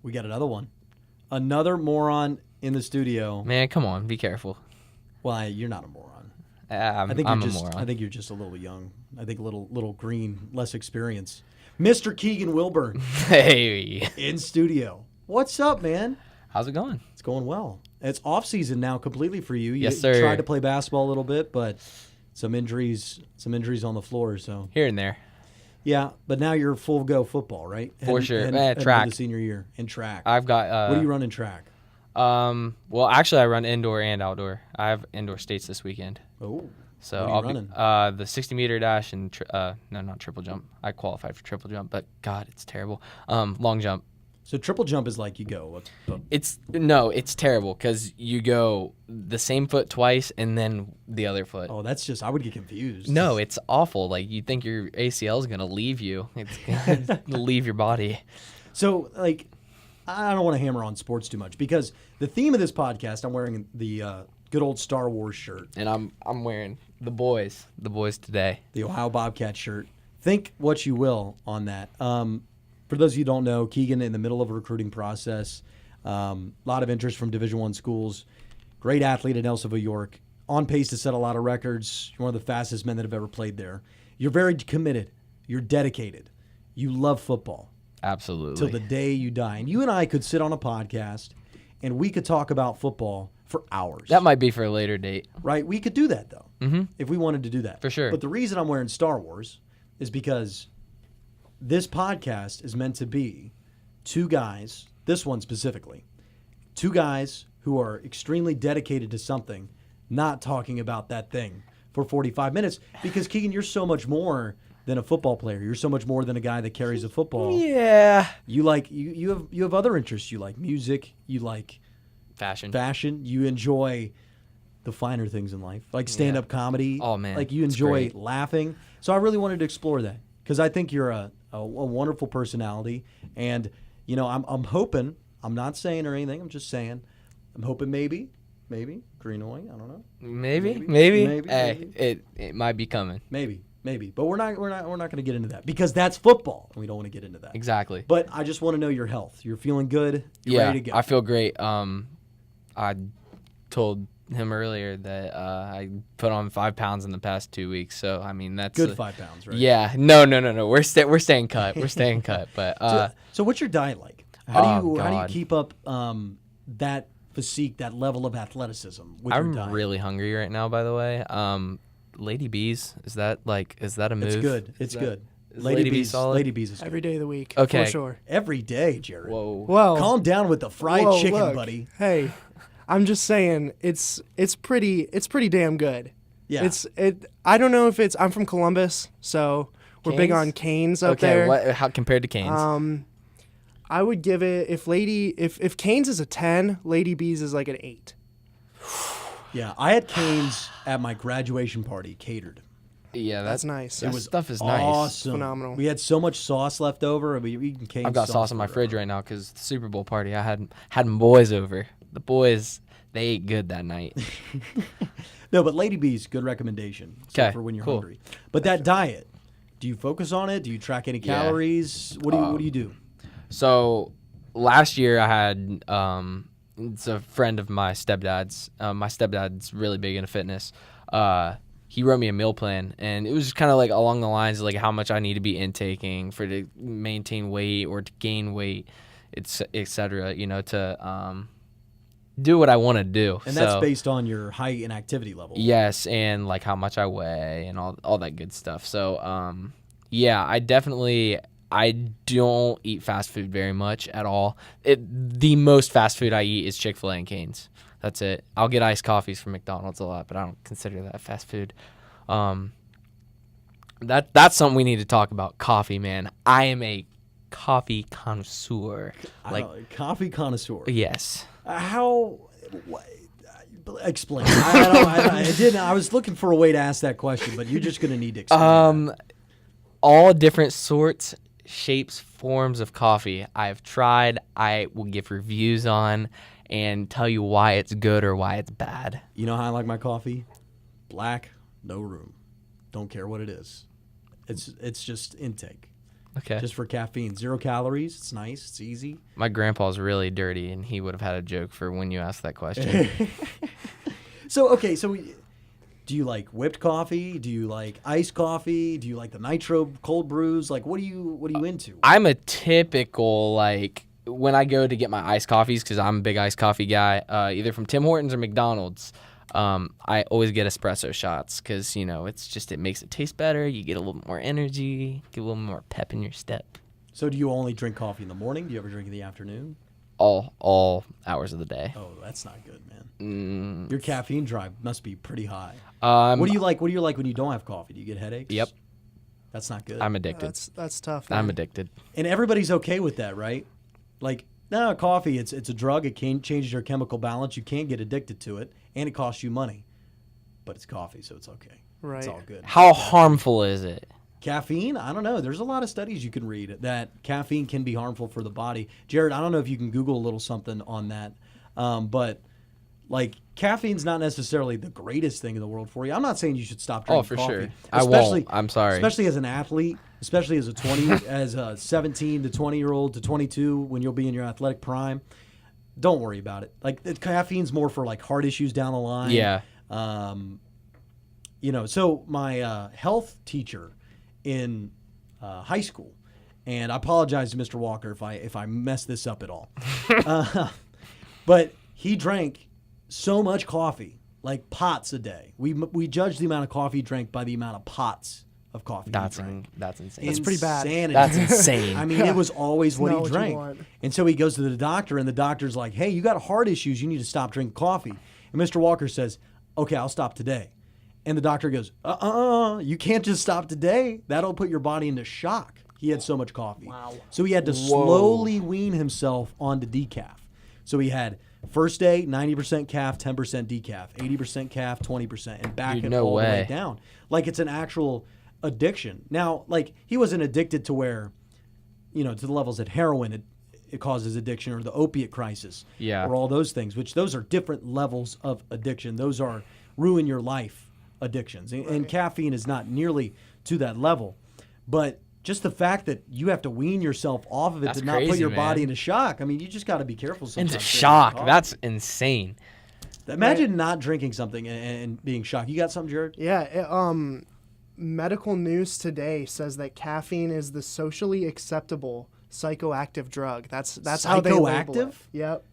We got another one. Another moron in the studio. Man, come on, be careful. Well, you're not a moron. I'm a moron. I think you're just a little young. I think a little green, less experience. Mr. Keegan Wilburn. Hey. In studio. What's up, man? How's it going? It's going well. It's off season now completely for you. You Yes, sir. tried to play basketball a little bit, but some injuries on the floor. So Here and there. yeah, but now you're full go football, right? For sure. Heading Track. for the senior year in track. I've got. What do you run in track? Well, actually, I run indoor and outdoor. I have indoor states this weekend. Oh, So what are you running? The 60-meter dash and no, not triple jump. I qualified for triple jump, but God, it's terrible. Long jump. So triple jump is like you go. It's terrible because you go the same foot twice and then the other foot. Oh, that's just, I would get confused. No, it's awful. Like you think your ACL is gonna leave you. It's gonna leave your body. So like, I don't want to hammer on sports too much because the theme of this podcast, I'm wearing the good old Star Wars shirt. And I'm wearing the boys today. The Ohio Bobcat shirt. Think what you will on that. For those of you who don't know, Keegan in the middle of a recruiting process. A lot of interest from Division I schools. Great athlete at Nelsonville-York. On pace to set a lot of records. You're one of the fastest men that have ever played there. You're very committed. You're dedicated. You love football. Absolutely. Till the day you die. And you and I could sit on a podcast and we could talk about football for hours. That might be for a later date. Right? We could do that, though, if we wanted to do that. For sure. But the reason I'm wearing Star Wars is because this podcast is meant to be two guys, this one specifically, two guys who are extremely dedicated to something, not talking about that thing for 45 minutes. Because, Keegan, you're so much more than a football player. You're so much more than a guy that carries a football. Yeah. You like you have other interests. You like music. You like Fashion. You enjoy the finer things in life, like stand-up comedy. Oh, man. Like you enjoy laughing. So I really wanted to explore that because I think you're a wonderful personality. And, you know, I'm hoping, I'm not saying or anything, I'm just saying, I'm hoping maybe, Greenaway, I don't know. Maybe. Hey, it might be coming. Maybe. But we're not going to get into that because that's football and we don't want to get into that. Exactly. But I just want to know your health. You're feeling good? You're ready to go. I feel great. I told him earlier that I put on 5 pounds in the past 2 weeks. So I mean that's good 5 pounds, right? Yeah. No. We're staying cut. We're staying cut. But so what's your diet like? How do you keep up that physique, that level of athleticism with your diet? I'm really hungry right now, by the way. Lady Bees, is that a move? It's good. It's good. Lady Bees solid? Lady Bees is good. Every day of the week. Okay. For sure. Every day, Jared. Whoa. Well, calm down with the fried chicken, look, buddy. Hey, I'm just saying it's pretty damn good. Yeah. I don't know if it's, I'm from Columbus, so we're big on Canes up there. Okay, how compared to Canes? I would give it, if Canes is a 10, Lady Bees is like an 8. Yeah, I had Cane's at my graduation party catered. Yeah, that's nice. That stuff is nice. Awesome. Phenomenal. We had so much sauce left over. We were eating Cane's. I've got sauce in my fridge right now because the Super Bowl party, I had my boys over. The boys, they ate good that night. No, but Lady Bees, good recommendation. Okay, for when you're cool. hungry. But that diet, do you focus on it? Do you track any calories? What do you do? So last year I had it's a friend of my stepdad's. My stepdad's really big into fitness. He wrote me a meal plan, and it was just kind of like along the lines of like how much I need to be intaking to maintain weight or to gain weight, et cetera, you know, to do what I want to do. And that's based on your height and activity level. Yes, and like how much I weigh and all that good stuff. So yeah, I don't eat fast food very much at all. The most fast food I eat is Chick-fil-A and Cane's. That's it. I'll get iced coffees from McDonald's a lot, but I don't consider that fast food. That's something we need to talk about. Coffee, man. I am a coffee connoisseur. Coffee connoisseur. Yes. Explain. I didn't. I was looking for a way to ask that question, but you're just going to need to explain. All different sorts, shapes, forms of coffee I've tried. I will give reviews on and tell you why it's good or why it's bad. You know how I like my coffee? Black, no room. Don't care what it is. It's just intake. Okay. Just for caffeine. 0 calories. It's nice. It's easy. My grandpa's really dirty, and he would have had a joke for when you asked that question. So do you like whipped coffee? Do you like iced coffee? Do you like the nitro cold brews? Like, what are you into? I'm a typical, like, when I go to get my iced coffees, because I'm a big iced coffee guy, either from Tim Hortons or McDonald's, I always get espresso shots because, it makes it taste better. You get a little more energy, get a little more pep in your step. So do you only drink coffee in the morning? Do you ever drink in the afternoon? All hours of the day. Oh, that's not good, man. Your caffeine drive must be pretty high. What do you like when you don't have coffee? Do you get headaches? Yep. That's not good. I'm addicted. That's tough. Man. I'm addicted. And everybody's okay with that, right? Like, no, coffee, it's a drug. It changes your chemical balance. You can't get addicted to it, and it costs you money. But it's coffee, so it's okay. Right. It's all good. How harmful is it? Caffeine? I don't know. There's a lot of studies you can read that caffeine can be harmful for the body. Jared, I don't know if you can Google a little something on that. But, like, caffeine's not necessarily the greatest thing in the world for you. I'm not saying you should stop drinking coffee. Sure. I won't. I'm sorry. Especially as an athlete, especially as a 17 to 20-year-old to 22 when you'll be in your athletic prime. Don't worry about it. Like, caffeine's more for, like, heart issues down the line. Yeah. So my health teacher in high school, and I apologize to Mr. Walker if I mess this up at all, but he drank so much coffee, like pots a day. We judged the amount of coffee he drank by the amount of pots of coffee That's he drank. that's insane. That's pretty bad. Insanity. That's insane. I mean, it was always what Not he what you drank. want. And so he goes to the doctor, and the doctor's like, hey, you got heart issues. You need to stop drinking coffee. And Mr. Walker says, okay, I'll stop today. And the doctor goes, you can't just stop today. That'll put your body into shock. He had so much coffee. Wow. So he had to slowly wean himself onto decaf. So he had first day, 90% calf, 10% decaf, 80% calf, 20%, and back it all the way down. Like it's an actual addiction. Now, like he wasn't addicted to where, to the levels that heroin it causes addiction or the opiate crisis or all those things, which those are different levels of addiction. Those are ruin your life addictions. And caffeine is not nearly to that level. But just the fact that you have to wean yourself off of it to not put your body into shock. I mean, you just got to be careful sometimes. Into shock. That's insane. Imagine not drinking something and being shocked. You got something, Jared? Yeah. Medical News Today says that caffeine is the socially acceptable psychoactive drug. That's how they label it. Yep.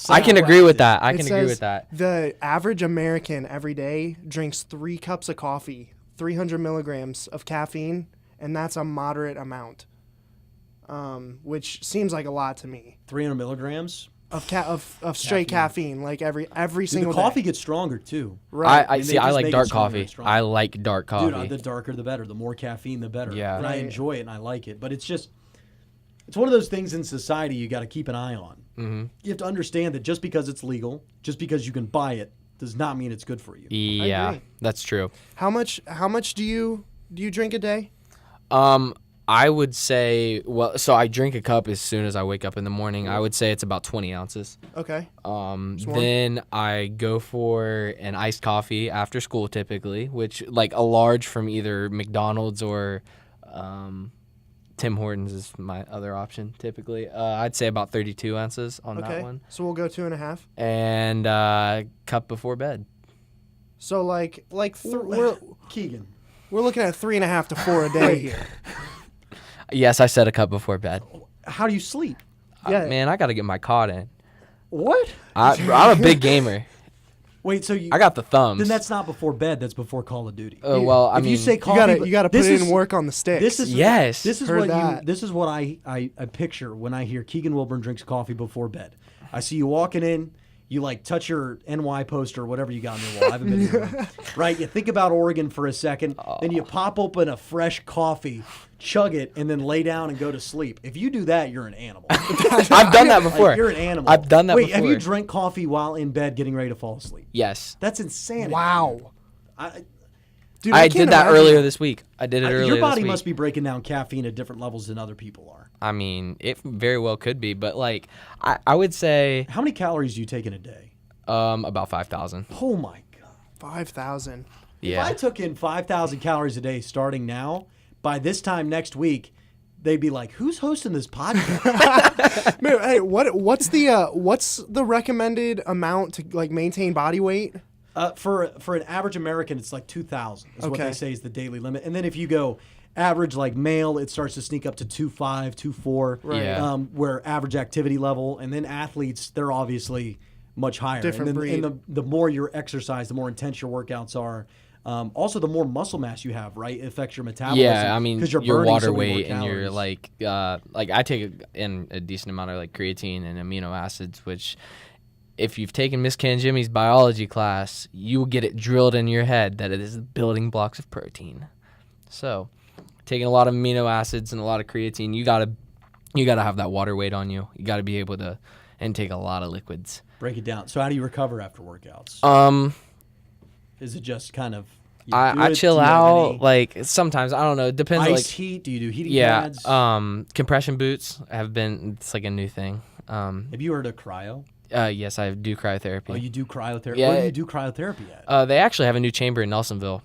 I can agree with that. I It can agree says with that. The average American every day drinks 3 cups of coffee, 300 milligrams of caffeine, and that's a moderate amount, which seems like a lot to me. 300 milligrams of straight caffeine, like every single the coffee day. gets stronger too. Right. I like dark coffee. I like dark coffee. Dude, the darker the better. The more caffeine, the better. Yeah. And I enjoy it and I like it, but it's one of those things in society you got to keep an eye on. Mm-hmm. You have to understand that just because it's legal, just because you can buy it, does not mean it's good for you. Yeah, agree. that's true. How much do you drink a day? I would say, so I drink a cup as soon as I wake up in the morning. I would say it's about 20 ounces. Okay. Then I go for an iced coffee after school typically, which like a large from either McDonald's or Tim Hortons is my other option typically. I'd say about 32 ounces on that one. So we'll go 2.5. And cup before bed. So Keegan. we're looking at 3.5 to 4 a day here. Yes, I said a cup before bed. How do you sleep? Yeah. Man, I got to get my cod in. What? I'm a big gamer. Wait, so I got the thumbs. Then that's not before bed. That's before Call of Duty. Well, I if mean, you say coffee, You gotta put in work on the sticks. This is Yes. This is Heard what that. This is what I picture when I hear Keegan Wilburn drinks coffee before bed. I see you walking in. You like touch your NY poster or whatever you got on your wall. I haven't been in your room. Right? You think about Oregon for a second, then you pop open a fresh coffee, chug it, and then lay down and go to sleep. If you do that, you're an animal. I've done that before. Like, you're an animal. I've done that Wait, before. have you drank coffee while in bed getting ready to fall asleep? Yes. That's insanity. Wow. Dude, I can't did that imagine earlier this week. I did it earlier Your body this week. must be breaking down caffeine at different levels than other people are. I mean, it very well could be, but like, I would say How many calories do you take in a day? about 5,000. Oh my God. 5,000. Yeah. If I took in 5,000 calories a day starting now, by this time next week, they'd be like, "Who's hosting this podcast?" Man, hey, what's the recommended amount to like maintain body weight? For an average American, it's like 2,000 is what Okay. they say is the daily limit. And then if you go average like male, it starts to sneak up to 2.5, 2.4, Right. Yeah. where average activity level. And then athletes, they're obviously much higher. Different and then, breed. And the more your exercise, the more intense your workouts are. Also, the more muscle mass you have, right? It affects your metabolism. Yeah, I mean, 'cause you're your burning water so many more weight and your calories. like I take in a decent amount of like creatine and amino acids, which if you've taken Miss Kanjimi's biology class, you will get it drilled in your head that it is the building blocks of protein. So, taking a lot of amino acids and a lot of creatine, you gotta have that water weight on you. You gotta be able to intake a lot of liquids. Break it down. So how do you recover after workouts? Is it just kind of you do I it? chill Do you have out. any like sometimes I don't know. It depends. ice Like heat? Do you do heating yeah, pads? compression boots have been. It's like a new thing. Have you heard of cryo? Yes, I do cryotherapy. Oh, you do cryotherapy? Yeah. Where do you do cryotherapy at? They actually have a new chamber in Nelsonville.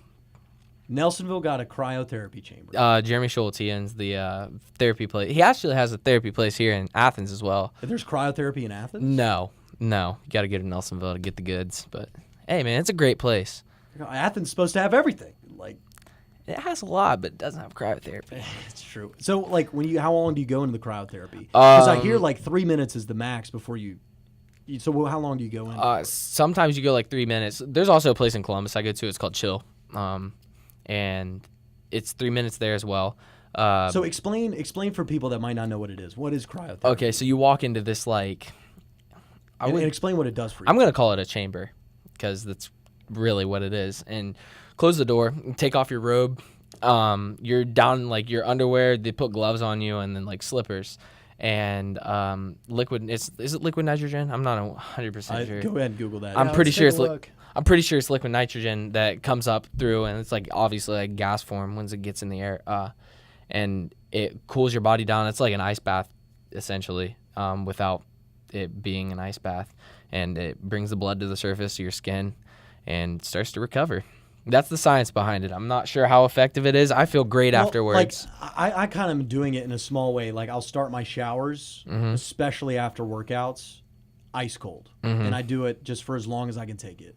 Nelsonville got a cryotherapy chamber. Jeremy Schultz, he owns the therapy place. He actually has a therapy place here in Athens as well. There's cryotherapy in Athens? No. You got to go to Nelsonville to get the goods. But hey, man, it's a great place. Athens is supposed to have everything. Like, It has a lot, but it doesn't have cryotherapy. it's true. So, like, how long do you go into the cryotherapy? Because I hear like 3 minutes is the max before you. So, how long do you go in? Sometimes you go like 3 minutes. There's also a place in Columbus I go to. It's called Chill, and it's 3 minutes there as well. So explain for people that might not know what it is. What is cryotherapy? Okay, so you walk into this like. And explain what it does for you. I'm gonna call it a chamber, because that's really what it is. And close the door, take off your robe. You're down like your underwear. They put gloves on you, and then like slippers, and liquid. Is it liquid nitrogen? I'm not 100% sure. Go ahead and Google that. I'm Yeah, pretty let's sure take a look. I'm pretty sure it's liquid nitrogen that comes up through, and it's like obviously like gas form once it gets in the air, and it cools your body down. It's like an ice bath, essentially, without it being an ice bath, and it brings the blood to the surface of your skin, and starts to recover. That's the science behind it. I'm not sure how effective it is. I feel great Well, afterwards. Like, I kind of am doing it in a small way. Like, I'll start my showers, especially after workouts, ice cold. And I do it just for as long as I can take it.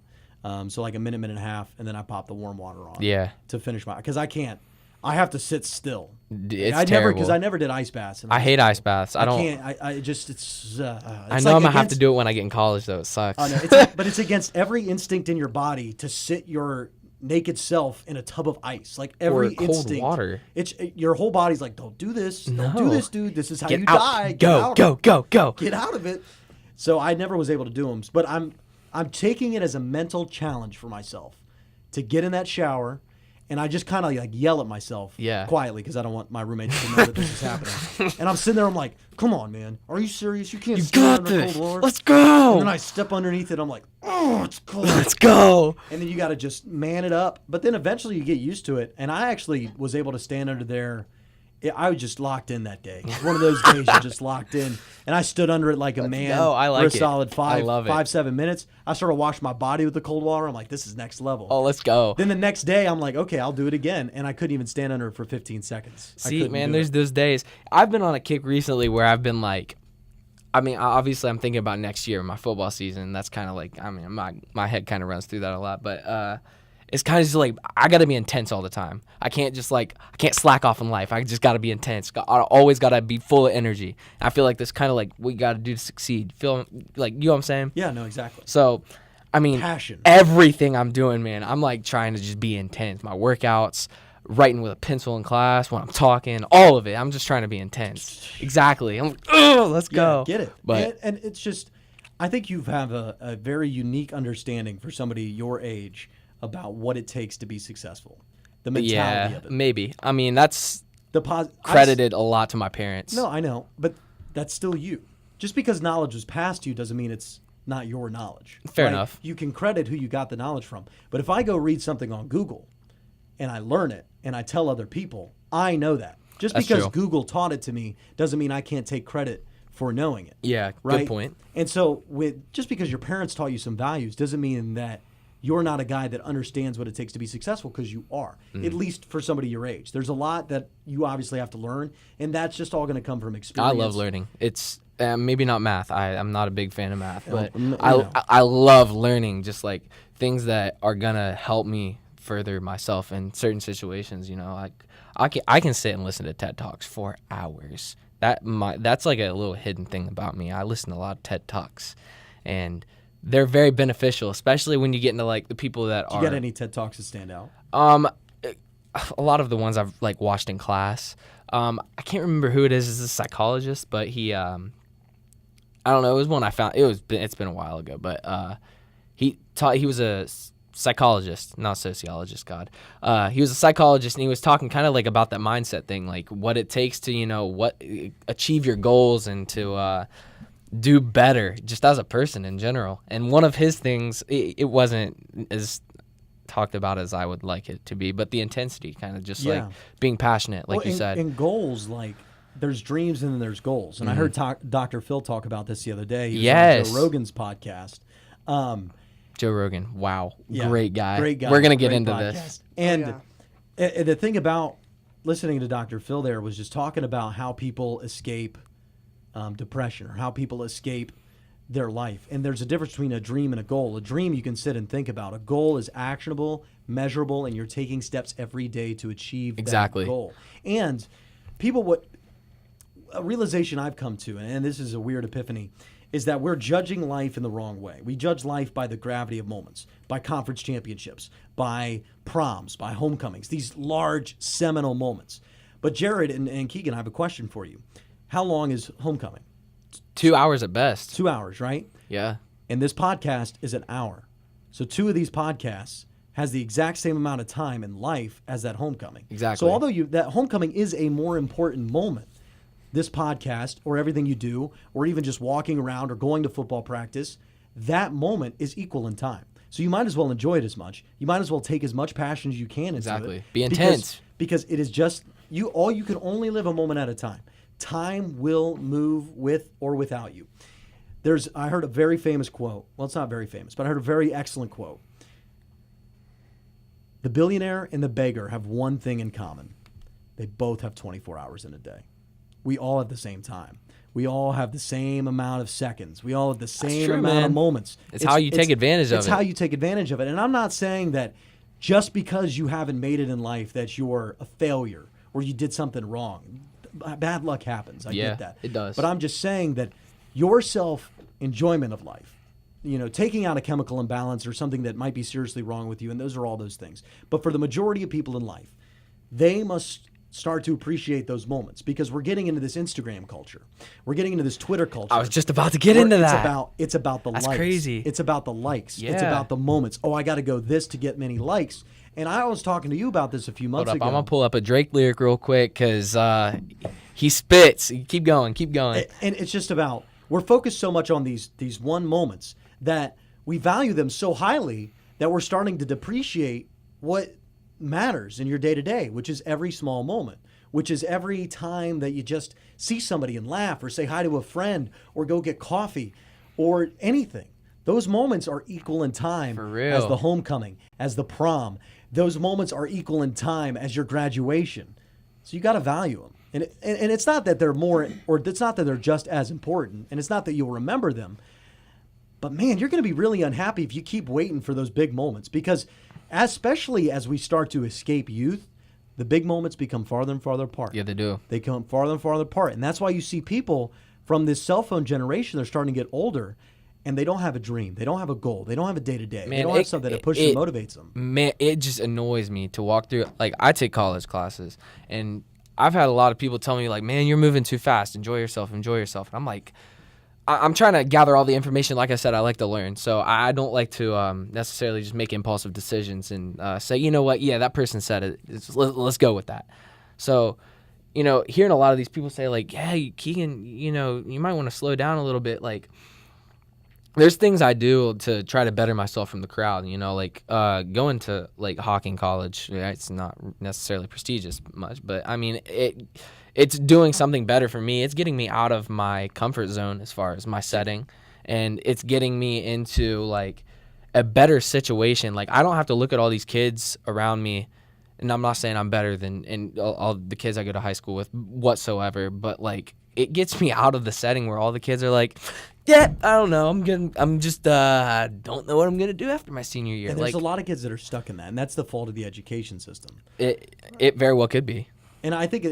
So like a minute and a half, and then I pop the warm water on. Yeah. To finish because I can't. I have to sit still. It's terrible. Because I never did ice baths. I hate ice baths. I don't. Can't. I just it's. I it's know like I'm gonna have to against- do it when I get in college, though. It sucks. Oh, no, but it's against every instinct in your body to sit your naked self in a tub of ice. Like every cold instinct. water. It's your whole body's like, don't do this. Don't do No. this, dude. This is how Get you out. die. Get Go, out. go. Get out of it. So I never was able to do them. But I'm taking it as a mental challenge for myself to get in that shower. And I just kind of like yell at myself quietly because I don't want my roommates to know that this is happening. And I'm sitting there, I'm like, come on, man. Are you serious? You can't You stand got under this. cold water? Let's go. And then I step underneath it. I'm like, oh, it's cold. Let's go. And then you got to just man it up. But then eventually you get used to it. And I actually was able to stand under there. I was just locked in that day. One of those days you're just locked in. And I stood under it like a man go. I like for a it. solid I love it. 7 minutes. I started washing my body with the cold water. I'm like, this is next level. Oh, let's go. Then the next day I'm like, okay, I'll do it again. And I couldn't even stand under it for 15 seconds. I See, couldn't man, do there's it. those days. I've been on a kick recently where I've been like, I mean, obviously I'm thinking about next year, my football season. That's kind of like, I mean, my head kind of runs through that a lot. But it's kind of just like, I got to be intense all the time. I can't just like, I can't slack off in life. I just got to be intense. I always got to be full of energy. I feel like that's kind of like what you got to do to succeed. Feel like, you know what I'm saying? Yeah, no, exactly. So, I mean, Passion. everything I'm doing, man, I'm like trying to just be intense. My workouts, writing with a pencil in class, when I'm talking, all of it. I'm just trying to be intense. Exactly. I'm like, oh, let's go. Yeah, get it. But and it's just, I think you have a very unique understanding for somebody your age about what it takes to be successful. The mentality of it. Maybe. I mean, that's The credited a lot to my parents. No, I know, but that's still you. Just because knowledge was passed to you doesn't mean it's not your knowledge. Fair right? enough. You can credit who you got the knowledge from. But if I go read something on Google and I learn it and I tell other people, I know that. Just That's because true. Google taught it to me doesn't mean I can't take credit for knowing it. Yeah, Right? good point. And so just because your parents taught you some values doesn't mean that you're not a guy that understands what it takes to be successful, because you are, at least for somebody your age. There's a lot that you obviously have to learn, and that's just all going to come from experience. I love learning. It's maybe not math. I'm not a big fan of math, but you know. I love learning just like things that are going to help me further myself in certain situations. You know, like I can sit and listen to TED Talks for hours. That's like a little hidden thing about me. I listen to a lot of TED Talks, and they're very beneficial, especially when you get into like the people that Do you got any TED Talks that stand out? A lot of the ones I've like watched in class. I can't remember who it is. It's a psychologist, but he I don't know. It was one I found. It's been a while ago, but he was a psychologist, not sociologist. God, he was a psychologist, and he was talking kind of like about that mindset thing, like what it takes to achieve your goals and to do better just as a person in general. And one of his things, it wasn't as talked about as I would like it to be, but the intensity, kind of just like being passionate, like you said. And goals, like there's dreams and then there's goals. And I heard Dr. Phil talk about this the other day. He was on Joe Rogan's podcast. Joe Rogan, wow, great guy. Great guy. We're gonna get into podcast. this. And the thing about listening to Dr. Phil there was just talking about how people escape depression, or how people escape their life. And there's a difference between a dream and a goal. A dream you can sit and think about. A goal is actionable, measurable, and you're taking steps every day to achieve that goal. And a realization I've come to, and this is a weird epiphany, is that we're judging life in the wrong way. We judge life by the gravity of moments, by conference championships, by proms, by homecomings, these large seminal moments. But Jared and Keegan, I have a question for you. How long is homecoming? 2 hours at best. 2 hours, right? Yeah. And this podcast is an hour. So 2 of these podcasts has the exact same amount of time in life as that homecoming. Exactly. So although that homecoming is a more important moment, this podcast or everything you do, or even just walking around or going to football practice, that moment is equal in time. So you might as well enjoy it as much. You might as well take as much passion as you can into it. Be intense. Because it is just you can only live a moment at a time. Time will move with or without you. I heard a very famous quote. Well, it's not very famous, but I heard a very excellent quote. The billionaire and the beggar have one thing in common. They both have 24 hours in a day. We all have the same time. We all have the same amount of seconds. We all have the same amount of moments. It's how you take advantage of it. It's how you take advantage of it. And I'm not saying that just because you haven't made it in life that you're a failure or you did something wrong. Bad luck happens. I get that. It does. But I'm just saying that your self-enjoyment of life, taking out a chemical imbalance or something that might be seriously wrong with you, and those are all those things. But for the majority of people in life, they must start to appreciate those moments, because we're getting into this Instagram culture. We're getting into this Twitter culture. I was just about to get into that. It's about the likes. That's crazy. It's about the likes. Yeah. It's about the moments. Oh, I got to go this to get many likes. And I was talking to you about this a few months ago. I'm going to pull up a Drake lyric real quick because he spits. Keep going. And it's just about, we're focused so much on these one moments that we value them so highly that we're starting to depreciate what matters in your day-to-day, which is every small moment, which is every time that you just see somebody and laugh or say hi to a friend or go get coffee or anything. Those moments are equal in time as the homecoming, as the prom. Those moments are equal in time as your graduation. So you got to value them. And it's not that they're more, or it's not that they're just as important, and it's not that you'll remember them. But man, you're going to be really unhappy if you keep waiting for those big moments, because especially as we start to escape youth, the big moments become farther and farther apart. Yeah, they do. They come farther and farther apart. And that's why you see people from this cell phone generation, they're starting to get older, and they don't have a dream. They don't have a goal. They don't have a day-to-day. They don't have something that pushes and motivates them. Man, it just annoys me to walk through. Like, I take college classes, and I've had a lot of people tell me, like, man, you're moving too fast. Enjoy yourself. And I'm like, I'm trying to gather all the information. Like I said, I like to learn. So I don't like to necessarily just make impulsive decisions and say, you know what, yeah, that person said it. Let's go with that. So, hearing a lot of these people say, like, hey, Keegan, you might want to slow down a little bit. Like, there's things I do to try to better myself from the crowd, like going to like Hawking College. Yeah, it's not necessarily prestigious much, but I mean, it's doing something better for me. It's getting me out of my comfort zone as far as my setting, and it's getting me into like a better situation. Like, I don't have to look at all these kids around me, and I'm not saying I'm better than all the kids I go to high school with whatsoever, but like, it gets me out of the setting where all the kids are like, yeah, I don't know, I don't know what I'm gonna do after my senior year. And there's like, a lot of kids that are stuck in that, and that's the fault of the education system. It very well could be. And I think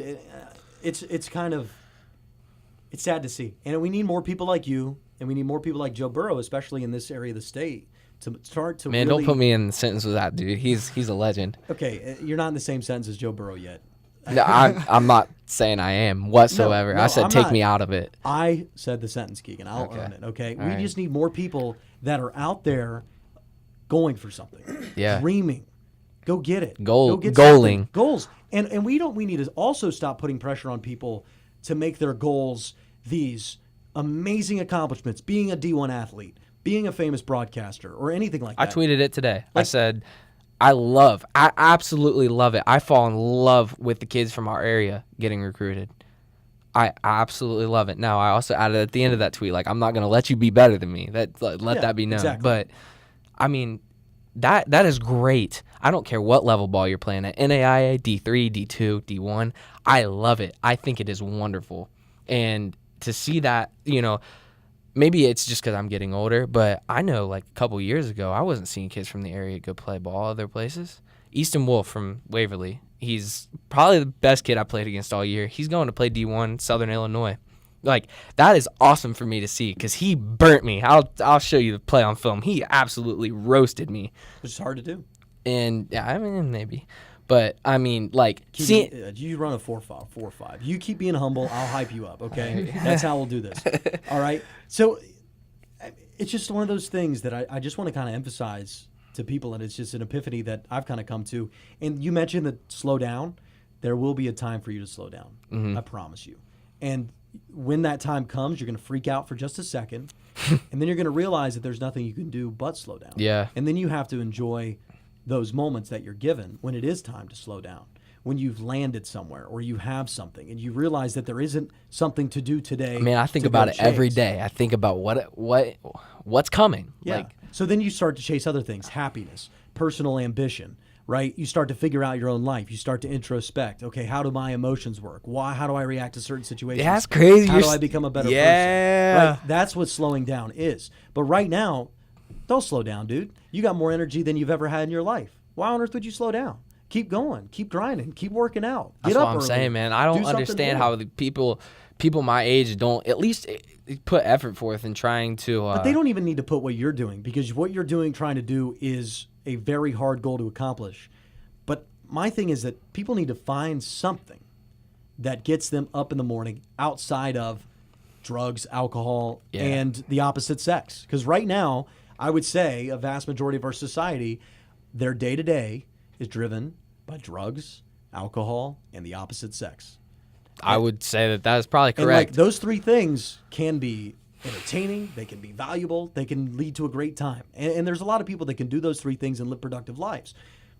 it's kind of, it's sad to see. And we need more people like you, and we need more people like Joe Burrow, especially in this area of the state, to start to Man, really... don't put me in the sentence with that, dude. He's a legend. Okay, you're not in the same sentence as Joe Burrow yet. No, I'm not saying I am whatsoever. No, I said I'm take not. me out of it. I said the sentence, Keegan. I'll Okay. own it, okay? All We right. just need more people that are out there going for something. Yeah. Dreaming. Go get it. Goal- Go get goaling. something. Goals. And we need to also stop putting pressure on people to make their goals these amazing accomplishments, being a D1 athlete, being a famous broadcaster, or anything like I that. tweeted it today. I said, I absolutely love it. I fall in love with the kids from our area getting recruited. I absolutely love it. Now, I also added at the end of that tweet, like, I'm not going to let you be better than me. Let that be known. Exactly. But, I mean, that is great. I don't care what level ball you're playing at, NAIA, D3, D2, D1. I love it. I think it is wonderful. And to see that, maybe it's just because I'm getting older, but I know like a couple years ago, I wasn't seeing kids from the area go play ball other places. Easton Wolf from Waverly, he's probably the best kid I played against all year. He's going to play D1 Southern Illinois. Like, that is awesome for me to see because he burnt me. I'll show you the play on film. He absolutely roasted me. Which is hard to do. And, yeah, I mean, maybe. But, I mean, like, You run a 4.5. You keep being humble. I'll hype you up, okay? That's how we'll do this. All right? So it's just one of those things that I just want to kind of emphasize to people, and it's just an epiphany that I've kind of come to. And you mentioned that slow down. There will be a time for you to slow down. Mm-hmm. I promise you. And when that time comes, you're going to freak out for just a second, and then you're going to realize that there's nothing you can do but slow down. Yeah. And then you have to enjoy those moments that you're given when it is time to slow down, when you've landed somewhere or you have something and you realize that there isn't something to do today. Man, I think to about go it every chase. day. I think about what's coming. Yeah. Like, So then you start to chase other things, happiness, personal ambition, right? You start to figure out your own life. You start to introspect. Okay, how do my emotions work? How do I react to certain situations? that's crazy. How do I become a better Yeah. person? Right? That's what slowing down is. But right now, don't slow down, dude. You got more energy than you've ever had in your life. Why on earth would you slow down? Keep going. Keep grinding. Keep working out. Get That's up what I'm early. saying, man. I Do don't something understand more. how the people my age don't at least put effort forth in trying to. But they don't even need to put what you're doing, because what you're trying to do is a very hard goal to accomplish. But my thing is that people need to find something that gets them up in the morning outside of drugs, alcohol, Yeah. and the opposite sex. Because right now, I would say a vast majority of our society, their day-to-day is driven by drugs, alcohol, and the opposite sex. I would say that is probably And like correct. those three things can be entertaining, they can be valuable, they can lead to a great time. And there's a lot of people that can do those three things and live productive lives.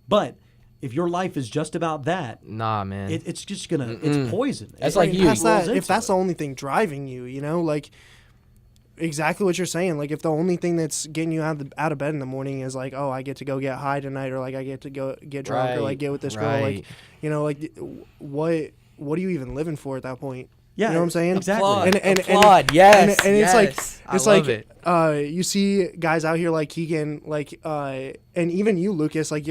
But if your life is just about that, Nah, man. it's just gonna it's poison. That's It like you. rolls If into that's it. the only thing driving you, like exactly what you're saying. Like if the only thing that's getting you out of bed in the morning is like, oh, I get to go get high tonight, or like I get to go get drunk, or like get with this girl, like what are you even living for at that point? Yeah, you know what I'm saying? exactly. Applaud. Yes. and it's like yes. it's I like love it. you see guys out here like Keegan, like and even you, Lucas, like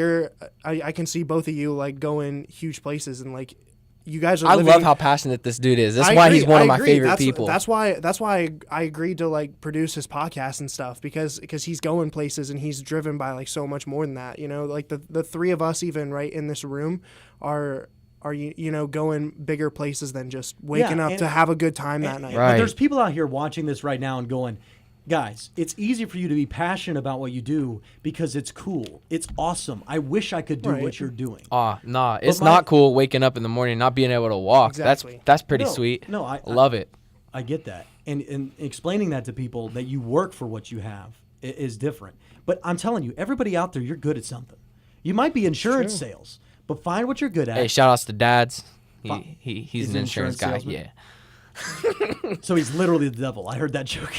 I can see both of you like going huge places, and like you guys are I living, love how passionate this dude is. That's I why agree, he's one of I my agree. favorite That's, people. That's why I agreed to like produce his podcast and stuff, because he's going places and he's driven by like so much more than that. Like the three of us even right in this room are going bigger places than just waking up to have a good time that night. Right. But there's people out here watching this right now and going, guys, it's easy for you to be passionate about what you do because it's cool. It's awesome. I wish I could do Right. what you're doing. Nah, it's my- not cool waking up in the morning and not being able to walk. Exactly. That's pretty No, sweet. no, I love it. I get that. And explaining that to people that you work for what you have is different. But I'm telling you, everybody out there, you're good at something. You might be insurance sales, but find what you're good at. Hey, shout outs to Dads. Fine. He's He's an an insurance insurance guy. salesman? Yeah. So he's literally the devil. I heard that joke.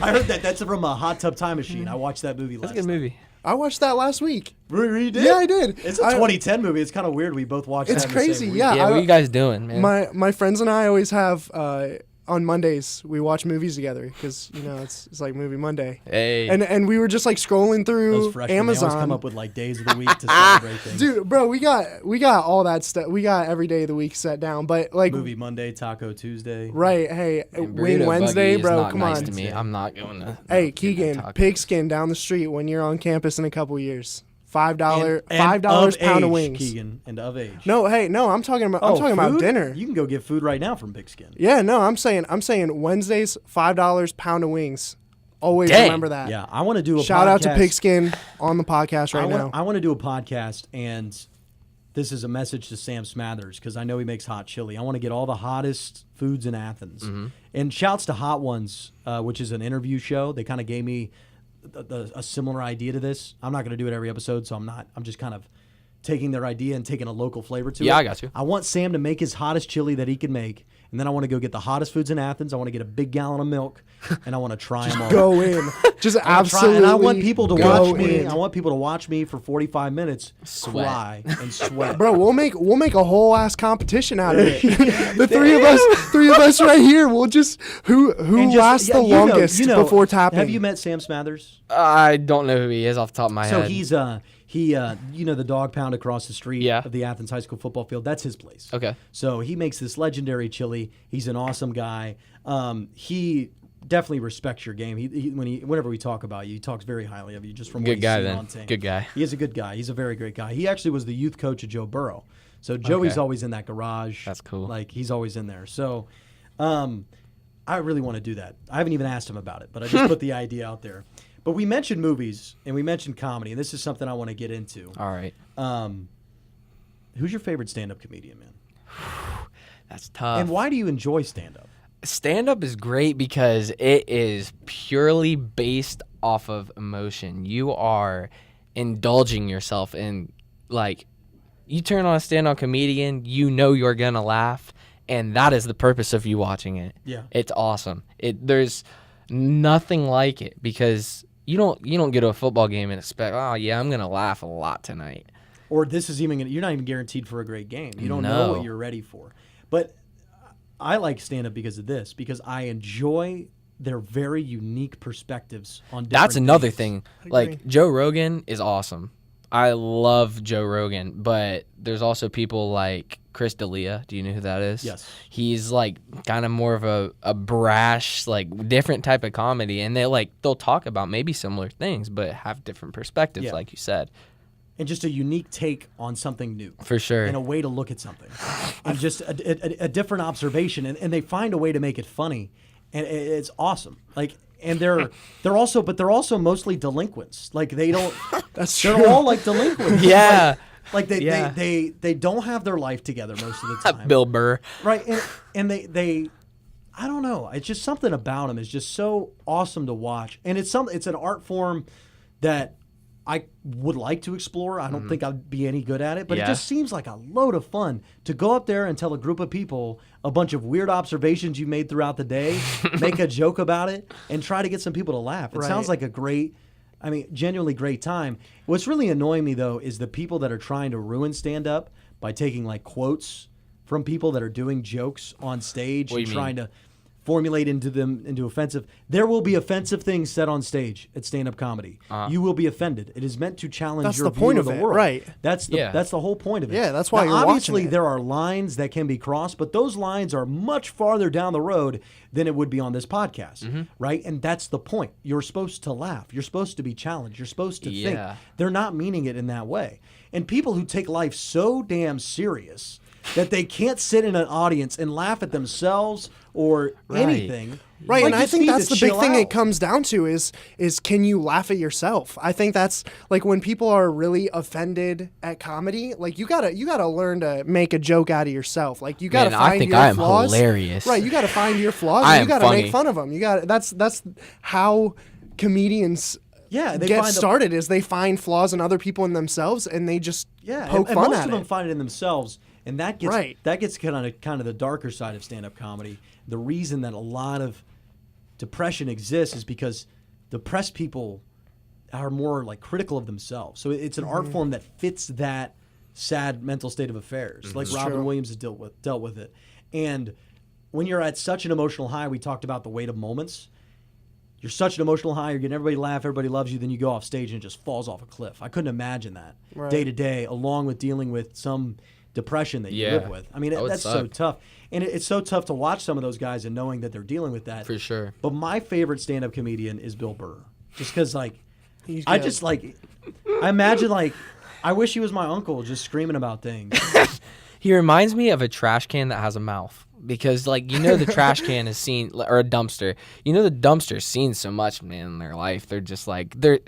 I heard that. That's from a Hot Tub Time Machine. I watched that movie last That's a good night. movie. I watched that last week. Really did? Yeah, I did. It's a 2010 movie. It's kind of weird. We both watched It's that in the same crazy, week. yeah. Yeah, what are you guys doing, man? My friends and I always have on Mondays we watch movies together because it's like Movie Monday. Hey. And we were just like scrolling Those through freshmen, they always come Amazon. up with like days of the week to celebrate things. Dude, bro, we got all that stuff. We got every day of the week set down. But like Movie Monday, Taco Tuesday. right, hey, And Wing Burrito Wednesday, Buggy is bro, not come nice on. to me. I'm not going to. Hey, Keegan, pigskin down the street when you're on campus in a couple years. $5 $5 pound of wings. Keegan, and of age. No, hey, no, I'm talking about food? dinner. You can go get food right now from Pigskin. Yeah, no, I'm saying Wednesdays $5 pound of wings. Always Dang. remember that. Yeah, I want to do a Shout out to podcast. Pigskin on the podcast right now. I want to do a podcast, and this is a message to Sam Smathers because I know he makes hot chili. I want to get all the hottest foods in Athens. Mm-hmm. And shouts to Hot Ones, which is an interview show. They kind of gave me a similar idea to this. I'm not going to do it every episode, so I'm just kind of taking their idea and taking a local flavor to it. Yeah, I got you. I want Sam to make his hottest chili that he can make, and then I want to go get the hottest foods in Athens. I want to get a big gallon of milk, and I want to try them all. Go in. Just And absolutely. I want people to go watch me. in. I want people to watch me for 45 minutes, Sweat. cry and sweat. Bro, we'll make a whole ass competition out of it. The three of us right here. We'll just who And just- lasts yeah, the longest you know, before tapping. Have you met Sam Smathers? I don't know who he is off the top of my So head. he's the dog pound across the street Yeah. of the Athens High School football field. That's his place. Okay. So he makes this legendary chili. He's an awesome guy. He definitely respects your game. Whenever we talk about you, he talks very highly of you just from what Good he's guy seen then. on tape. Good guy. He is a good guy. He's a very great guy. He actually was the youth coach of Joe Burrow. So Joey's Okay. always in that garage. That's cool. Like he's always in there. So I really want to do that. I haven't even asked him about it, but I just put the idea out there. But we mentioned movies and we mentioned comedy, and this is something I want to get into. All right. Who's your favorite stand-up comedian, man? That's tough. And why do you enjoy stand-up? Stand-up is great because it is purely based off of emotion. You are indulging yourself in, like, you turn on a stand-up comedian, you know you're going to laugh, and that is the purpose of you watching it. Yeah. It's awesome. There's nothing like it because you don't get to a football game and expect, oh, yeah, I'm going to laugh a lot tonight. Or this is you're not even guaranteed for a great game. You don't No. know what you're ready for. But I like stand-up because of this, because I enjoy their very unique perspectives on different That's another things. thing. Like, Joe Rogan is awesome. I love Joe Rogan, but there's also people like Chris D'Elia. Do you know who that is? Yes. He's like kind of more of a brash, like different type of comedy, and they'll talk about maybe similar things, but have different perspectives, Yeah. like you said. And just a unique take on something new. For sure. And a way to look at something. And just a different observation. And they find a way to make it funny. And it's awesome. Like, and they're also mostly delinquents. Like they don't. That's true. They're all like delinquents. Yeah. Like Yeah. they don't have their life together most of the time. Bill Burr. Right. And they I don't know. It's just something about them is just so awesome to watch. And it's an art form that I would like to explore. I don't think I'd be any good at it, but Yeah. it just seems like a load of fun to go up there and tell a group of people a bunch of weird observations you made throughout the day, make a joke about it, and try to get some people to laugh. It Right. sounds like genuinely great time. What's really annoying me, though, is the people that are trying to ruin stand-up by taking, like, quotes from people that are doing jokes on stage What do and you trying mean? to formulate into offensive. There will be offensive things said on stage at stand-up comedy. You will be offended. It is meant to challenge That's your the view point of of the it, world. right. That's the whole point of it. Yeah, that's why Now, you're watching obviously it. there are lines that can be crossed, but those lines are much farther down the road than it would be on this podcast, right? And that's the point. You're supposed to laugh. You're supposed to be challenged. You're supposed to think. Yeah. They're not meaning it in that way. And people who take life so damn serious that they can't sit in an audience and laugh at themselves or anything. Right, like, and I just think need that's to the big chill thing out. it comes down to is can you laugh at yourself? I think that's like when people are really offended at comedy, like you gotta learn to make a joke out of yourself. Like you gotta Man, I find think your I am flaws. hilarious. Right, you gotta find your flaws. I And am you gotta funny. make fun of them. You got that's how comedians Yeah, they get find started is they find flaws in other people and themselves and they just Yeah, poke and fun most at of them it. find it in themselves. And that gets Right. that gets kind of the darker side of stand-up comedy. The reason that a lot of depression exists is because depressed people are more like critical of themselves. So it's an art form that fits that sad mental state of affairs. Like Robin true. Williams has dealt with it. And when you're at such an emotional high, we talked about the weight of moments. You're such an emotional high, you're getting everybody laugh, everybody loves you, then you go off stage and it just falls off a cliff. I couldn't imagine that Right. day to day, along with dealing with some depression that you Yeah. live with. I mean, That would that's so suck. tough. And it's so tough to watch some of those guys and knowing that they're dealing with that. For sure. But my favorite stand-up comedian is Bill Burr. Just because, like, He's I good. just, like, I imagine, like, I wish he was my uncle just screaming about things. He reminds me of a trash can that has a mouth because, like, you know, the trash can is seen, or a dumpster. You know, the dumpster's seen so much, man, in their life. They're just like they're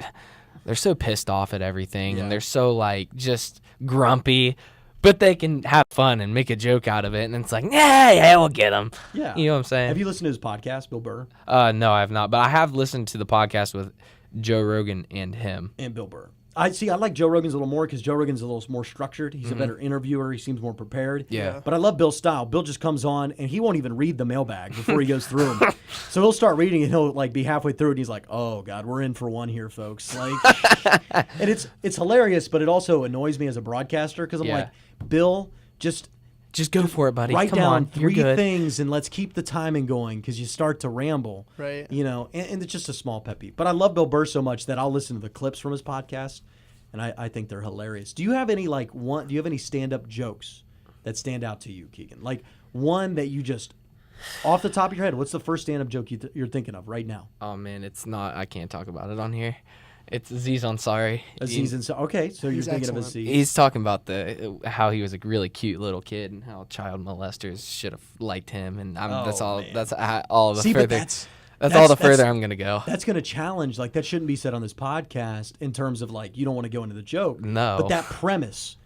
so pissed off at everything, Yeah. and they're so like just grumpy. But they can have fun and make a joke out of it, and it's like, yeah, we'll get them. Yeah. You know what I'm saying? Have you listened to his podcast, Bill Burr No, I have not, but I have listened to the podcast with Joe Rogan and him. and Bill Burr? I like Joe Rogan's a little more because Joe Rogan's a little more structured. He's a better interviewer. He seems more prepared. Yeah. But I love Bill's style. Bill just comes on and he won't even read the mailbag before he goes through them. So he'll start reading and he'll like be halfway through and he's like, "Oh God, we're in for one here, folks." Like, and it's hilarious, but it also annoys me as a broadcaster because I'm Yeah. like, Bill, just go for it, buddy. write Come down on, you're 3 good. things and let's keep the timing going because you start to ramble. Right. You know, and it's just a small pet peeve. But I love Bill Burr so much that I'll listen to the clips from his podcast, and I think they're hilarious. Do you have any do you have any stand-up jokes that stand out to you, Keegan? Like one that you just off the top of your head, what's the first stand-up joke you're thinking of right now? Oh man, it's not. I can't talk about it on here. It's Aziz Ansari. Aziz and okay, so you're He's thinking excellent. of Aziz. He's talking about how he was a really cute little kid and how child molesters should have liked him, and that's Oh, all. man. That's all the See, but further. that's all the further I'm gonna go. That's going to challenge, like, that shouldn't be said on this podcast in terms of, like, you don't want to go into the joke. No. But that premise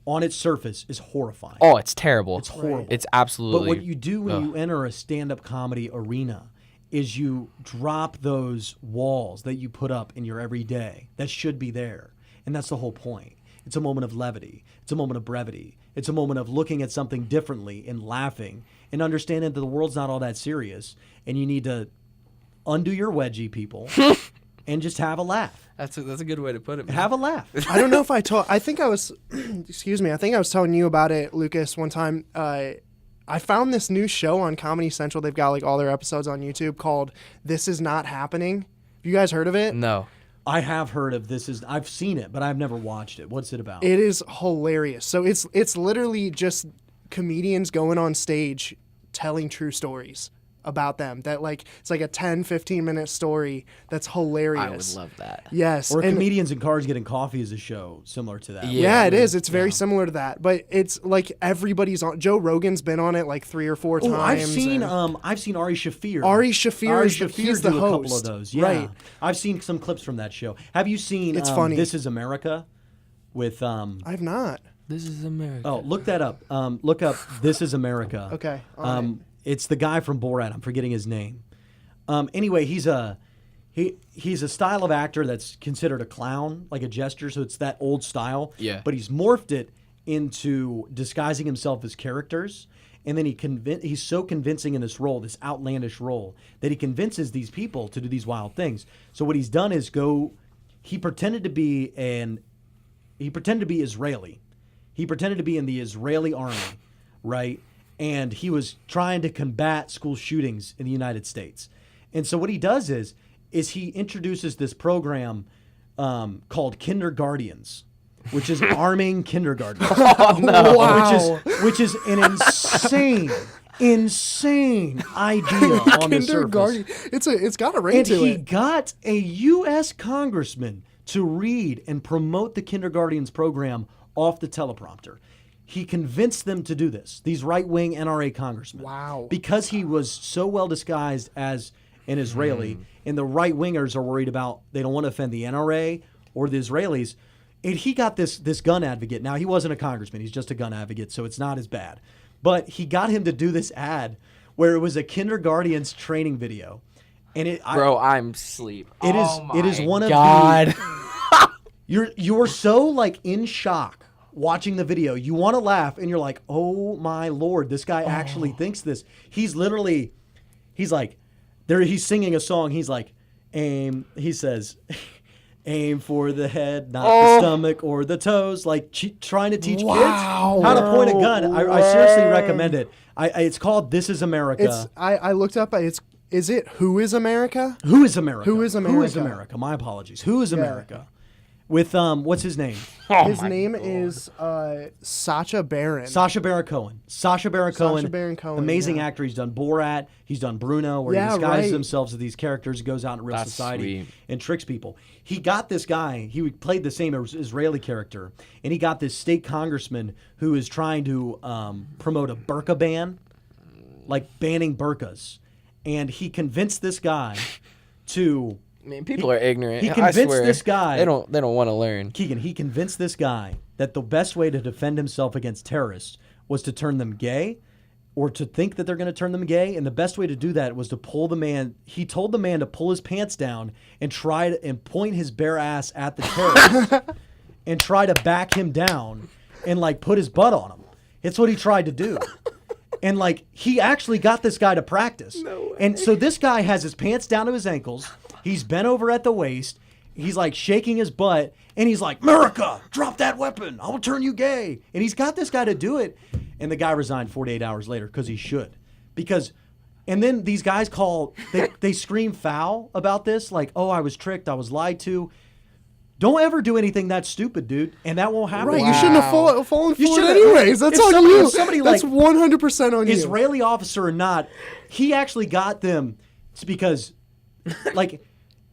on its surface is horrifying. Oh, it's terrible. It's horrible. It's absolutely. But what you do when you enter a stand-up comedy arena is you drop those walls that you put up in your everyday that should be there. And that's the whole point. It's a moment of levity. It's a moment of brevity. It's a moment of looking at something differently and laughing and understanding that the world's not all that serious and you need to undo your wedgie, people, and just have a laugh. That's a good way to put it. Man. Have a laugh. I don't know if I think I was, excuse me, I think I was telling you about it, Lucas, one time. I found this new show on Comedy Central. They've got like all their episodes on YouTube called This Is Not Happening. Have you guys heard of it? No. I have heard of this. I've seen it, but I've never watched it. What's it about? It is hilarious. So it's literally just comedians going on stage telling true stories about them. That like it's like a 10-15 minute story that's hilarious. I would love that. Yes. Or and- Comedians in Cars Getting Coffee is a show similar to that. Yeah, it is. It's very similar to that, but it's like everybody's on. Joe Rogan's been on it like 3 or 4 times. Oh, I've seen and Ari Shaffir. Ari Shaffir Ari is Shaffir he's the do a couple of host. those. Yeah. Right. I've seen some clips from that show. Have you seen It's funny. This Is America with I've not. This is America. Oh, look that up. Look up This Is America. Okay. on It's the guy from Borat. I'm forgetting his name. Anyway, he's a style of actor that's considered a clown, like a jester, so it's that old style. Yeah. But he's morphed it into disguising himself as characters, and then he's so convincing in this role, this outlandish role, that he convinces these people to do these wild things. So what he's done is he pretended to be Israeli. He pretended to be in the Israeli army, right? And he was trying to combat school shootings in the United States. And so what he does is he introduces this program called Kindergardians, which is arming kindergartners. Wow. Which is an insane idea on the surface. Kindergarten. It's got a ring And to he it. got a U.S. congressman to read and promote the Kindergartens program off the teleprompter. He convinced them to do this, these right-wing NRA congressmen. Wow. Because he was so well disguised as an Israeli, and the right-wingers are worried about, they don't want to offend the NRA or the Israelis. And he got this gun advocate. Now, he wasn't a congressman. He's just a gun advocate, so it's not as bad. But he got him to do this ad where it was a Kindergartens training video. And Bro, I'm sleep. it is one of God. you're so like in shock watching the video. You want to laugh, and you're like, oh my Lord, this guy actually thinks this. He's like, he's singing a song. He's like, he says, aim for the head, not the stomach or the toes. Like trying to teach kids how to point a gun. I seriously recommend it. It's called This Is America. I looked up. Is it Who Is America? Who is America? Who is America? Who is America? My apologies. Who is America? With what's his name? His name is Sacha Baron. Sacha Baron Cohen. Sacha Baron Cohen. Amazing actor. He's done Borat. He's done Bruno, where he disguises himself as these characters, goes out in real society and tricks people. He got this guy. He played the same Israeli character, and he got this state congressman who is trying to promote a burqa ban, like banning burqas, and he convinced this guy to. I mean, people are ignorant. He convinced this guy. They don't want to learn. Keegan, he convinced this guy that the best way to defend himself against terrorists was to turn them gay, or to think that they're going to turn them gay. And the best way to do that was to pull the man. He told the man to pull his pants down and point his bare ass at the terrorist and try to back him down and like put his butt on him. It's what he tried to do. And like he actually got this guy to practice. No way. And so this guy has his pants down to his ankles. He's bent over at the waist. He's like shaking his butt. And he's like, America, drop that weapon. I will turn you gay. And he's got this guy to do it. And the guy resigned 48 hours later because he should. And then these guys they scream foul about this. Like, oh, I was tricked. I was lied to. Don't ever do anything that stupid, dude. And that won't happen. Right, you shouldn't have fallen for it anyways. That's on you. That's 100% on you. Israeli officer or not, he actually got them because, like,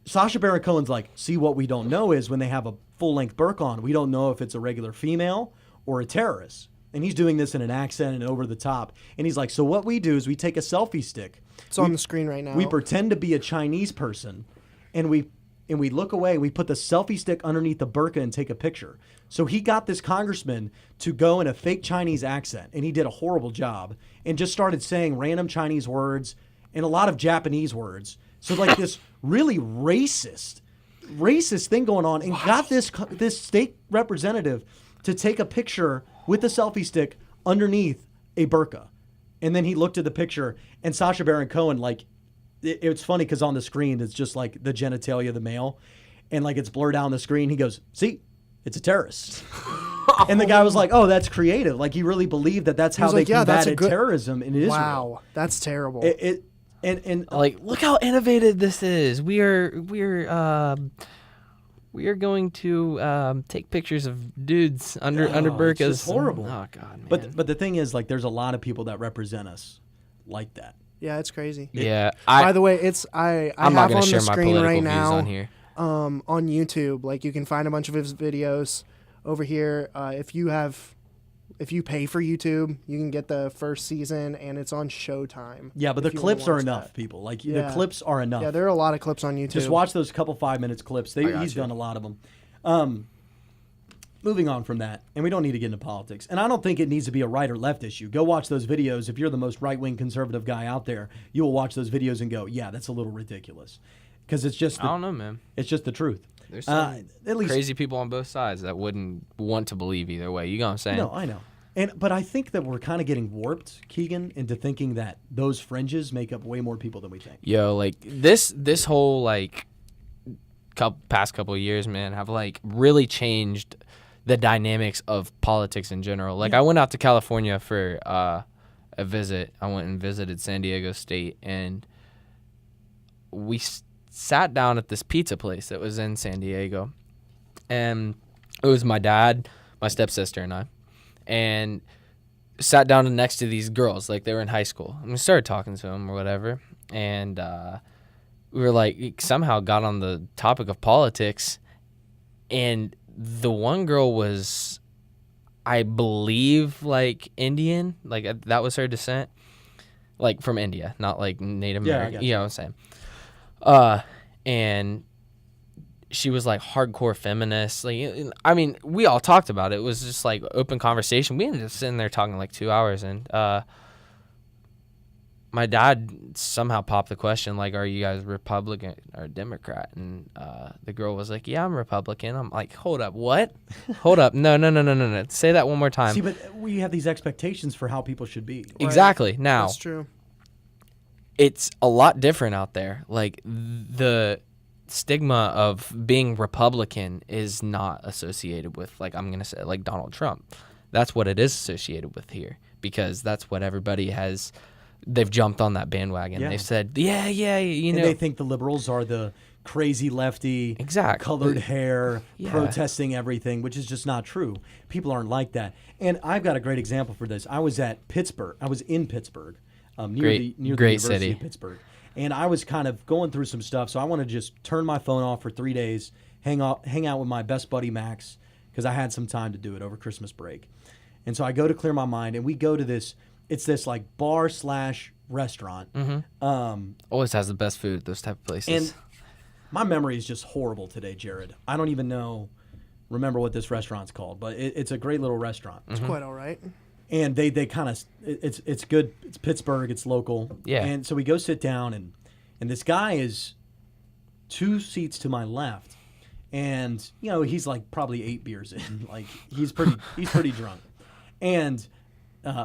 Sacha Baron Cohen's like, see, what we don't know is when they have a full-length burqa on, we don't know if it's a regular female or a terrorist. And he's doing this in an accent and over the top. And he's like, so what we do is we take a selfie stick. It's on the screen right now. We pretend to be a Chinese person, and we look away. We put the selfie stick underneath the burqa and take a picture. So he got this congressman to go in a fake Chinese accent, and he did a horrible job, and just started saying random Chinese words and a lot of Japanese words. So like this really racist thing going on, and got this state representative to take a picture with the selfie stick underneath a burqa. And then he looked at the picture, and Sacha Baron Cohen, like, it's funny because on the screen it's just like the genitalia of the male, and like it's blurred out on the screen. He goes, see, it's a terrorist. And the guy was like, oh, that's creative. Like he really believed that's how they combated terrorism in Israel. Wow, that's terrible. And like, look how innovative this is. We are going to take pictures of dudes under burqas. It's horrible. Oh God, man. But the thing is, like, there's a lot of people that represent us like that. Yeah, it's crazy. Yeah. By the way, I I'm have not on share the my screen political right views now on here. on YouTube. Like you can find a bunch of his videos over here. If you pay for YouTube, you can get the first season, and it's on Showtime. Yeah, but the clips are enough, people. Like the clips are enough. Yeah, there are a lot of clips on YouTube. Just watch those couple 5-minute clips. He's done a lot of them. Moving on from that, and we don't need to get into politics. And I don't think it needs to be a right or left issue. Go watch those videos. If you're the most right-wing conservative guy out there, you will watch those videos and go, yeah, that's a little ridiculous. Because it's just... I don't know, man. It's just the truth. There's some crazy people on both sides that wouldn't want to believe either way. You know what I'm saying? No, I know. But I think that we're kind of getting warped, Keegan, into thinking that those fringes make up way more people than we think. Yo, like, this whole, like, past couple of years, man, have, like, really changed the dynamics of politics in general. Like, I went out to California for a visit. I went and visited San Diego State, and we sat down at this pizza place that was in San Diego. And it was my dad, my stepsister, and I. And sat down next to these girls, like they were in high school. And we started talking to them or whatever. And we were like, somehow got on the topic of politics. And the one girl was, I believe, like Indian. Like that was her descent. Like from India, not like Native American. You know what I'm saying? And she was like hardcore feminist. Like, I mean, we all talked about it. It was just like open conversation. We ended up sitting there talking like 2 hours, and my dad somehow popped the question, like, are you guys Republican or Democrat? And the girl was like, yeah, I'm Republican. I'm like, hold up, what? Hold up. No. Say that one more time. See, but we have these expectations for how people should be. Exactly. Now, That's true. it's a lot different out there. Like, the stigma of being Republican is not associated with, like, I'm going to say, like, Donald Trump. That's what it is associated with here, because that's what everybody has. They've jumped on that bandwagon. Yeah. They've said, yeah, you know. And they think the liberals are the crazy lefty, Exactly. colored hair, Yeah. protesting everything, which is just not true. People aren't like that. And I've got a great example for this. I was in Pittsburgh, near Great the University city. of Pittsburgh. And I was kind of going through some stuff, so I want to just turn my phone off for 3 days, hang out with my best buddy Max, because I had some time to do it over Christmas break. And so I go to clear my mind, and we go to this. It's this like bar/restaurant. Always has the best food, those type of places. And my memory is just horrible today, Jared. I don't even remember what this restaurant's called, but it's a great little restaurant. It's quite all right. And they kind of it's good. It's Pittsburgh. It's local. Yeah. And so we go sit down, and this guy is 2 seats to my left, and he's like probably 8 beers in. Like he's pretty drunk, and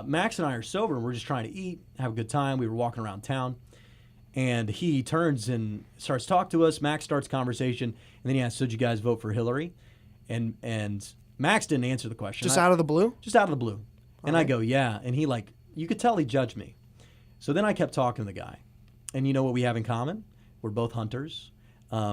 Max and I are sober, and we're just trying to eat, have a good time. We were walking around town, and he turns and starts talking to us. Max starts conversation, and then he asks, "So did you guys vote for Hillary?" And Max didn't answer the question. Just out of the blue? Just out of the blue. And I go, yeah. And he you could tell he judged me. So then I kept talking to the guy. And you know what we have in common? We're both hunters.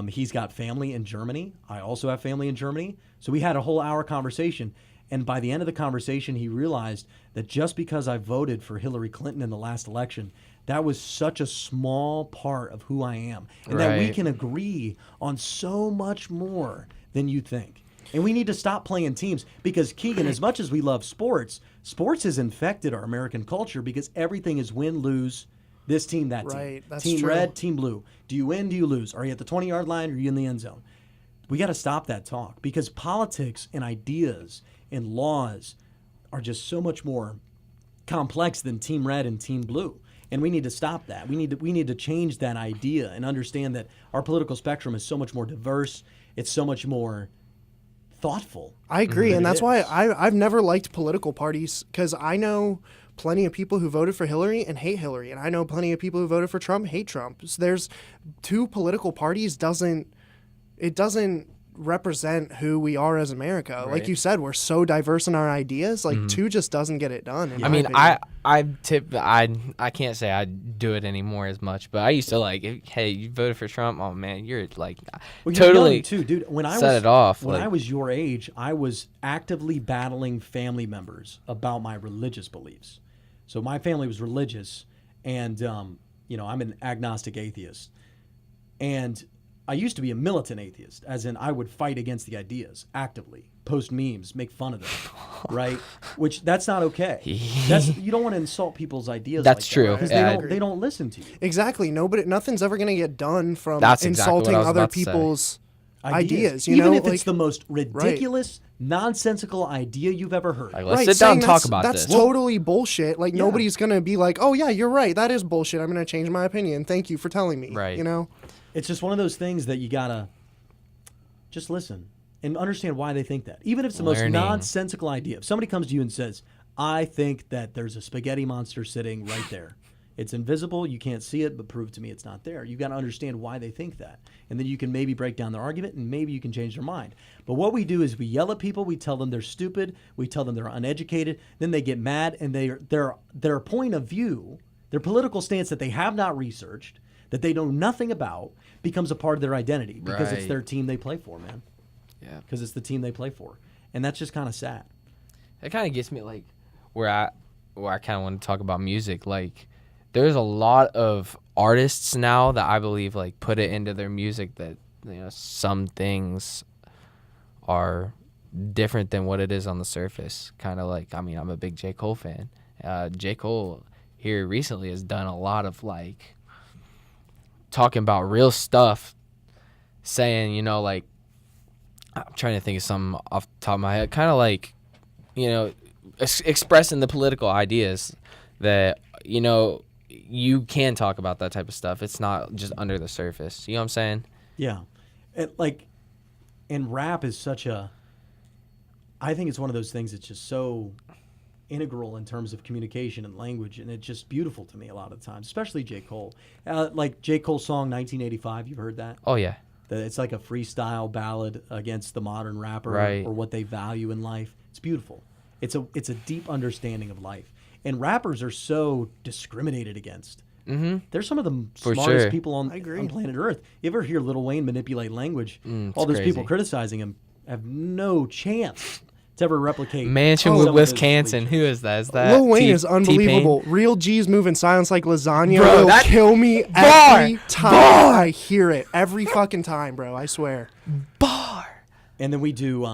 He's got family in Germany. I also have family in Germany. So we had a whole hour conversation. And by the end of the conversation, he realized that just because I voted for Hillary Clinton in the last election, that was such a small part of who I am. And that we Right. can agree on so much more than you think. And we need to stop playing teams because, Keegan, as much as we love sports has infected our American culture because everything is win, lose, this team, that team. Right, that's team true. red, team blue. Do you win, do you lose? Are you at the 20-yard line or are you in the end zone? We got to stop that talk because politics and ideas and laws are just so much more complex than team red and team blue. And we need to stop that. We need to change that idea and understand that our political spectrum is so much more diverse. It's so much more thoughtful. I agree, than and it that's why is. I've never liked political parties because I know plenty of people who voted for Hillary and hate Hillary, and I know plenty of people who voted for Trump hate Trump. So there's 2 political parties doesn't represent who we are as America. Right. Like you said, we're so diverse in our ideas. Like 2 just doesn't get it done. in I my mean, opinion. I can't say I do it anymore as much, but I used to hey, you voted for Trump? Oh man, you're like Well, you're totally young too, dude. When I set was it off. when like, I was your age, I was actively battling family members about my religious beliefs. So my family was religious, and I'm an agnostic atheist, and I used to be a militant atheist, as in I would fight against the ideas actively, post memes, make fun of them, right? Which that's not okay. You don't want to insult people's ideas. That's like true. that, because Yeah, they don't listen to you. Exactly. Nothing's ever going to get done from That's exactly what insulting I was other about to say. people's ideas. Even know, if it's like- the most ridiculous, nonsensical idea you've ever heard. Like, let's Right, sit down saying and talk that's- about that's this. totally bullshit. Like nobody's gonna be like, "Oh yeah, you're right. That is bullshit. I'm gonna change my opinion. Thank you for telling me." Right. You know. It's just one of those things that you gotta just listen and understand why they think that. Even if it's the most Learning. nonsensical idea. If somebody comes to you and says, I think that there's a spaghetti monster sitting right there. It's invisible, you can't see it, but prove to me it's not there. You gotta understand why they think that. And then you can maybe break down their argument and maybe you can change their mind. But what we do is we yell at people, we tell them they're stupid, we tell them they're uneducated, then they get mad and their point of view, their political stance that they have not researched, that they know nothing about, becomes a part of their identity because it's Right. their team they play for, man. Yeah. Because it's the team they play for. And that's just kind of sad. It kind of gets me like where I kind of want to talk about music. Like, there's a lot of artists now that I believe like put it into their music that some things are different than what it is on the surface. Kind of like, I mean, I'm a big J. Cole fan. J. Cole here recently has done a lot of like talking about real stuff, saying like I'm trying to think of something off the top of my head, kind of like expressing the political ideas that you can talk about that type of stuff. It's not just under the surface. You know what I'm saying? Yeah. And rap is such a, I think it's one of those things that's just so integral in terms of communication and language, and it's just beautiful to me a lot of the times, especially J. Cole. Like J. Cole's song 1985, you've heard that? Oh, yeah. It's like a freestyle ballad against the modern rapper or what they value in life. It's beautiful. It's a deep understanding of life. And rappers are so discriminated against. Mm-hmm. They're some of the For smartest sure. people on planet Earth. You ever hear Lil Wayne manipulate language? All those crazy. people criticizing him have no chance to ever replicate. Mansion some with of his Wisconsin. Who is that? Is that Lil Wayne T- is unbelievable. Real G's move in silence like lasagna Bro, will that- kill me every time I hear it. Every fucking time, bro. I swear. Bar. And then we do,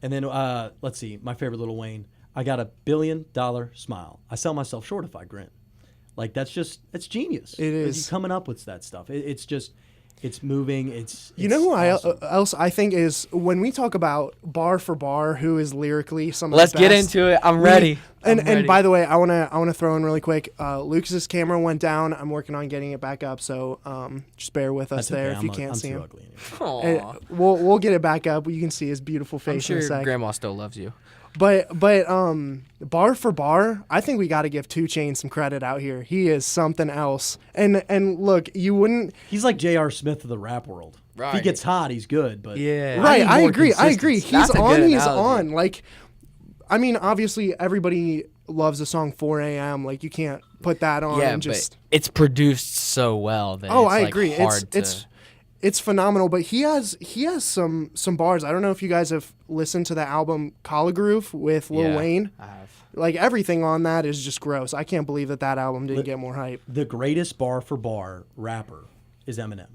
let's see, my favorite Lil Wayne. I got $1 billion smile. I sell myself short if I grin. Like, that's genius. It is. You coming up with that stuff. It's moving. You know who awesome. else I think is, when we talk about bar for bar, who is lyrically some of Let's the get best, into it. I'm ready. And by the way, I wanna throw in really quick. Lucas's camera went down. I'm working on getting it back up, so just bear with us That's there okay. if you can't see too him. ugly And anyway. we'll get it back up. You can see his beautiful I'm face in a sure sec. Grandma still loves you. But bar for bar, I think we got to give 2 Chainz some credit out here. He is something else. And look, you wouldn't. He's like J.R. Smith of the rap world. If he Right. gets hot, he's good. But Yeah. Right, need I more agree. consistency. He's That's a on. good He's analogy. on. Like, I mean, obviously, everybody loves the song 4 a.m. Like, you can't put that on Yeah, and just. but it's produced so well that Oh, it's I like agree. hard It's phenomenal, but he has some bars. I don't know if you guys have listened to the album Collar Groove with Lil Yeah, Wayne. I have. Like, everything on that is just gross. I can't believe that album didn't get more hype. the greatest bar for bar rapper is Eminem.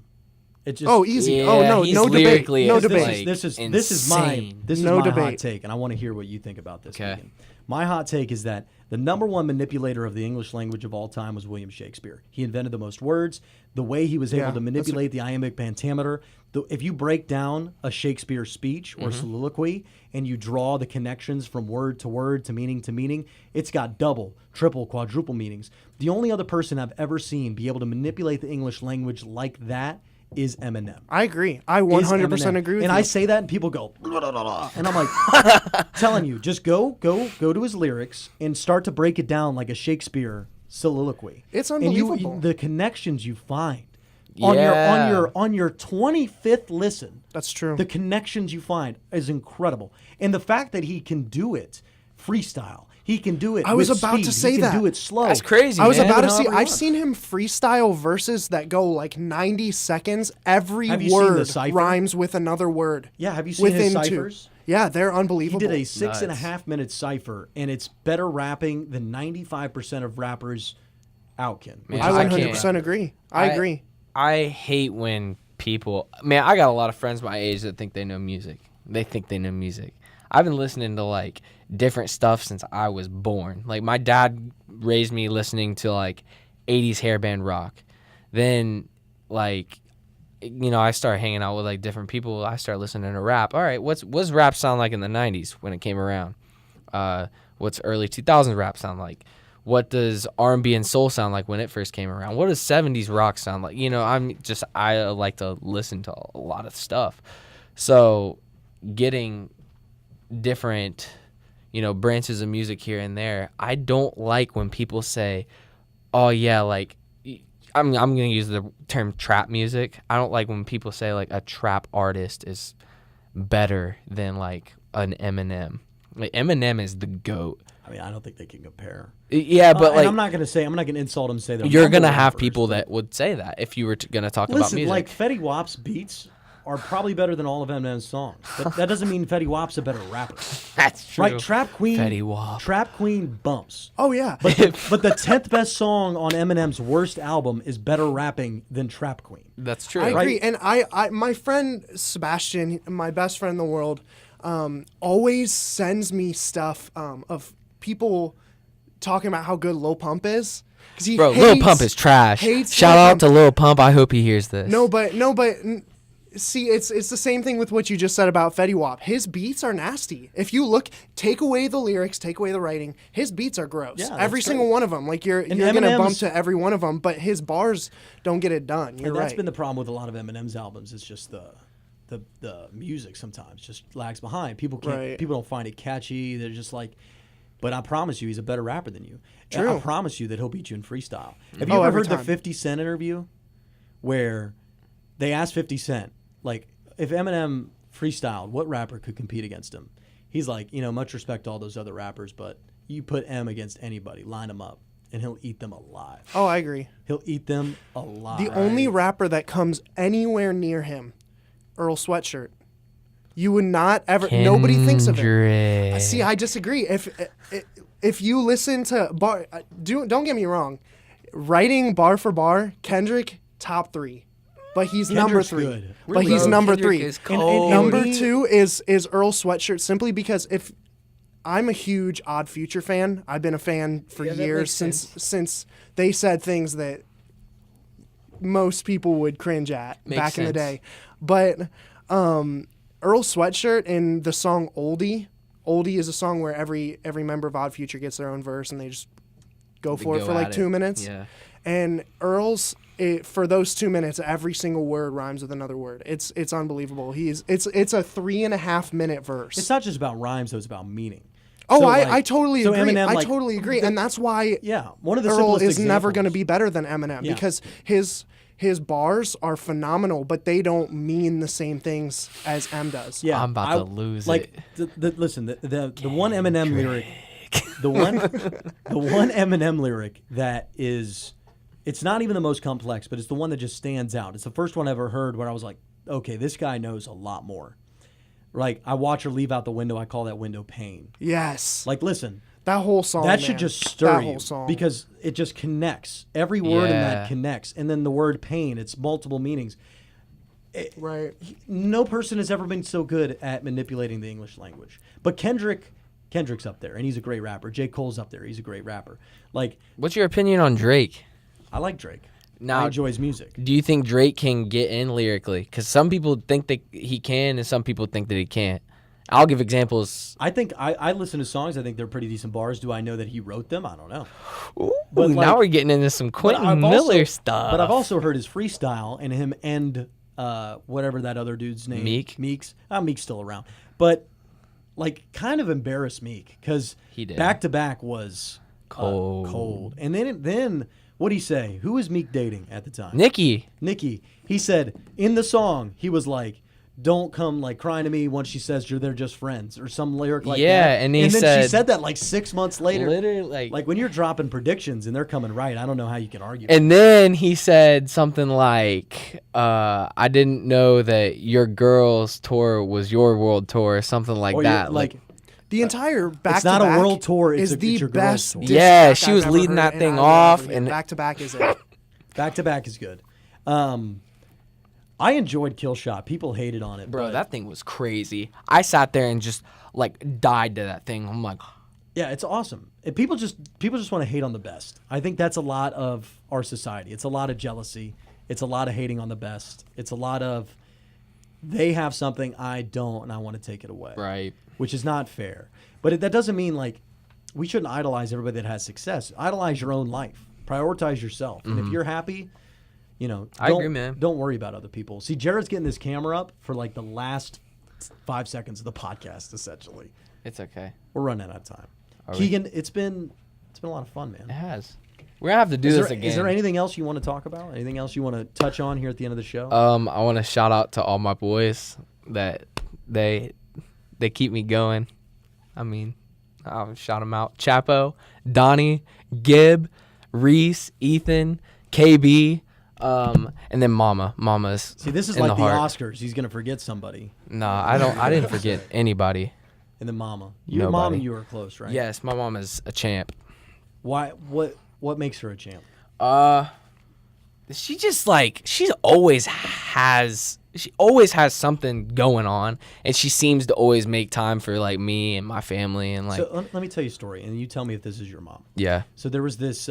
It just Oh, easy. Yeah, Oh no, he's no debate. lyrically No is debate. like- this is insane. No my hot debate. take, and I want to hear what you think about this. Okay. Keegan. My hot take is that the number one manipulator of the English language of all time was William Shakespeare. He invented the most words. The way he was able Yeah, to manipulate the iambic pentameter. If you break down a Shakespeare speech or soliloquy and you draw the connections from word to meaning, it's got double, triple, quadruple meanings. The only other person I've ever seen be able to manipulate the English language like that is Eminem. I agree. I Is 100% Eminem. agree with and you. I say that, and people go, "Blah, blah, blah, blah." And I'm like, telling you, just go to his lyrics and start to break it down like a Shakespeare soliloquy. It's And unbelievable. the connections you find Yeah. on your 25th listen. That's true. The connections you find is incredible, and the fact that he can do it freestyle. He can do it. I was with about to speed. say he that. can do it slow. That's crazy. I was man. about to However see. he I've wants. seen him freestyle verses that go like 90 seconds. Every Have you seen the word cipher? rhymes with another word. Yeah, have you seen his within ciphers? 2. Yeah, they're He unbelievable. did a 6.5 Nuts. minute cipher, and it's better rapping than 95% of rappers out can. Man, I I 100% can't. agree. I agree. I hate when people. Man, I got a lot of friends my age that think they know music. They think they know music. I've been listening to like different stuff since I was born. Like my dad raised me listening to like 80s hairband rock. Then like I started hanging out with like different people. I started listening to rap. All right, what's rap sound like in the 90s when it came around? What's early 2000s rap sound like? What does R&B and soul sound like when it first came around? What does 70s rock sound like? I like to listen to a lot of stuff. So getting different, branches of music here and there, I don't like when people say, oh yeah, like I'm going to use the term trap music. I don't like when people say like a trap artist is better than like an Eminem. Like Eminem is the GOAT. I mean, I don't think they can compare. Yeah, but And like I'm not going to insult them and say they're you're number gonna one have first, people but- that would say that if you were gonna talk about Listen, music. like Fetty Wap's beats are probably better than all of Eminem's songs. That doesn't mean Fetty Wap's a better rapper. That's true. Right? Trap Queen. Fetty Wap. Trap Queen bumps. Oh yeah. But the 10th best song on Eminem's worst album is better rapping than Trap Queen. That's true. I agree. right? And I my friend Sebastian, my best friend in the world, always sends me stuff of people talking about how good Lil Pump is. 'Cause he Bro, hates, Lil Pump is trash. hates Shout Lil out Pump. to Lil Pump. I hope he hears this. No, but See, it's the same thing with what you just said about Fetty Wap. His beats are nasty. If you look, take away the lyrics, take away the writing, his beats are gross. Yeah, every that's single great. one of them. Like you're gonna Eminem's- bump to every one of them, but his bars don't get it done. You're And that's right. been the problem with a lot of Eminem's albums. It's just the music sometimes just lags behind. People can't. Right. People don't find it catchy. They're just like. But I promise you, he's a better rapper than you. And True. I promise you that he'll beat you in freestyle. Have you Oh, ever every heard the time. 50 Cent interview where they asked 50 Cent, like, if Eminem freestyled, what rapper could compete against him? He's like, much respect to all those other rappers, but you put M against anybody, line them up, and he'll eat them alive. Oh, I agree. He'll eat them alive. The only rapper that comes anywhere near him, Earl Sweatshirt. You would not ever. Nobody thinks of it. Kendrick. See, I disagree. If you listen to don't get me wrong, writing bar for bar, Kendrick top 3, but he's number Kendrick's 3. good. But Really he's good. number Kendrick 3. is cold. Number he- 2 is Earl Sweatshirt, simply because if I'm a huge Odd Future fan, I've been a fan for Yeah, that years makes since they said things that most people would cringe at Makes back in the sense. day. But Earl Sweatshirt in the song Oldie. Oldie is a song where every member of Odd Future gets their own verse and they just go for it go for like at 2 it. minutes. Yeah. And Earl's for those 2 minutes, every single word rhymes with another word. It's unbelievable. It's a 3.5 minute verse. It's not just about rhymes, though. It's about meaning. Oh, So, I like- totally so agree. Eminem, I like, totally agree, and that's why Yeah, one of the Earl simplest is never examples- going to be better than Eminem Yeah. because his bars are phenomenal, but they don't mean the same things as M does. Yeah, I'm about to lose like, it. Listen, the one Eminem lyric, the one Eminem lyric that is, it's not even the most complex, but it's the one that just stands out. It's the first one I ever heard where I was like, okay, this guy knows a lot more. Like, I watch her leave out the window. I call that window pain. Yes, Like, listen, that whole song. that should man. just stir that you whole song. because it just connects. Every word in that Yeah. connects, and then the word pain. It's multiple meanings. right. No person has ever been so good at manipulating the English language. But Kendrick's up there, and he's a great rapper. J. Cole's up there. He's a great rapper. Like, What's your opinion on Drake? I like Drake. Now, I enjoy his music. do you think Drake can get in lyrically? Because some people think that he can, and some people think that he can't. I'll give examples. I think I listen to songs. I think they're pretty decent bars. Do I know that he wrote them? I don't know. Ooh, But, now like- we're getting into some But Quentin I've Miller also- stuff. But I've also heard his freestyle and him end whatever that other dude's name. Meek? Meek's still around. But like kind of embarrassed Meek because He did. back to back was Cold. cold. And then what'd he say? Who was Meek dating at the time? Nikki. He said in the song, he was like, don't come like crying to me once she says they're just friends or some lyric like that. Yeah, and he then she said- said that like 6 months later. Literally, Like when you're dropping predictions and they're coming right, I don't know how you can argue. And then he said something like, I didn't know that your girl's tour was your world tour, or something like Or you're- that. like The entire back it's not to a back world tour, it's is a- the it's your girl's best. tour. diss Yeah, track she was I've ever leading that heard, thing and I will off, ever hear. and- back to back is it. Back to back is good. I enjoyed Kill Shot. People hated on it, bro, but that thing was crazy. I sat there and just like died to that thing. I'm like, yeah, it's awesome. And people just want to hate on the best. I think that's a lot of our society. It's a lot of jealousy. It's a lot of hating on the best. It's a lot of they have something I don't, and I want to take it away. right. Which is not fair. But that doesn't mean like we shouldn't idolize everybody that has success. Idolize your own life. Prioritize yourself. And if you're happy, I agree, man. Don't worry about other people. See, Jared's getting this camera up for like the last 5 seconds of the podcast. Essentially, It's okay. we're running out of time. Are we? Keegan, it's been a lot of fun, man. It has. We're gonna have to do Is this there, again. is there anything else you want to talk about? Anything else you want to touch on here at the end of the show? I want to shout out to all my boys that they keep me going. I mean, I'll shout them out: Chapo, Donnie, Gibb, Reese, Ethan, KB, and then Mama's. See, this is in like the heart. Oscars. He's gonna forget somebody, Nah, I didn't forget anybody. and then Mama. Your mom Nobody. and you are close, right? Yes, my mom is a champ. Why? What makes her a champ? She just like she always has something going on, and she seems to always make time for like me and my family and like So let me tell you a story, and you tell me if this is your mom. yeah. So there was this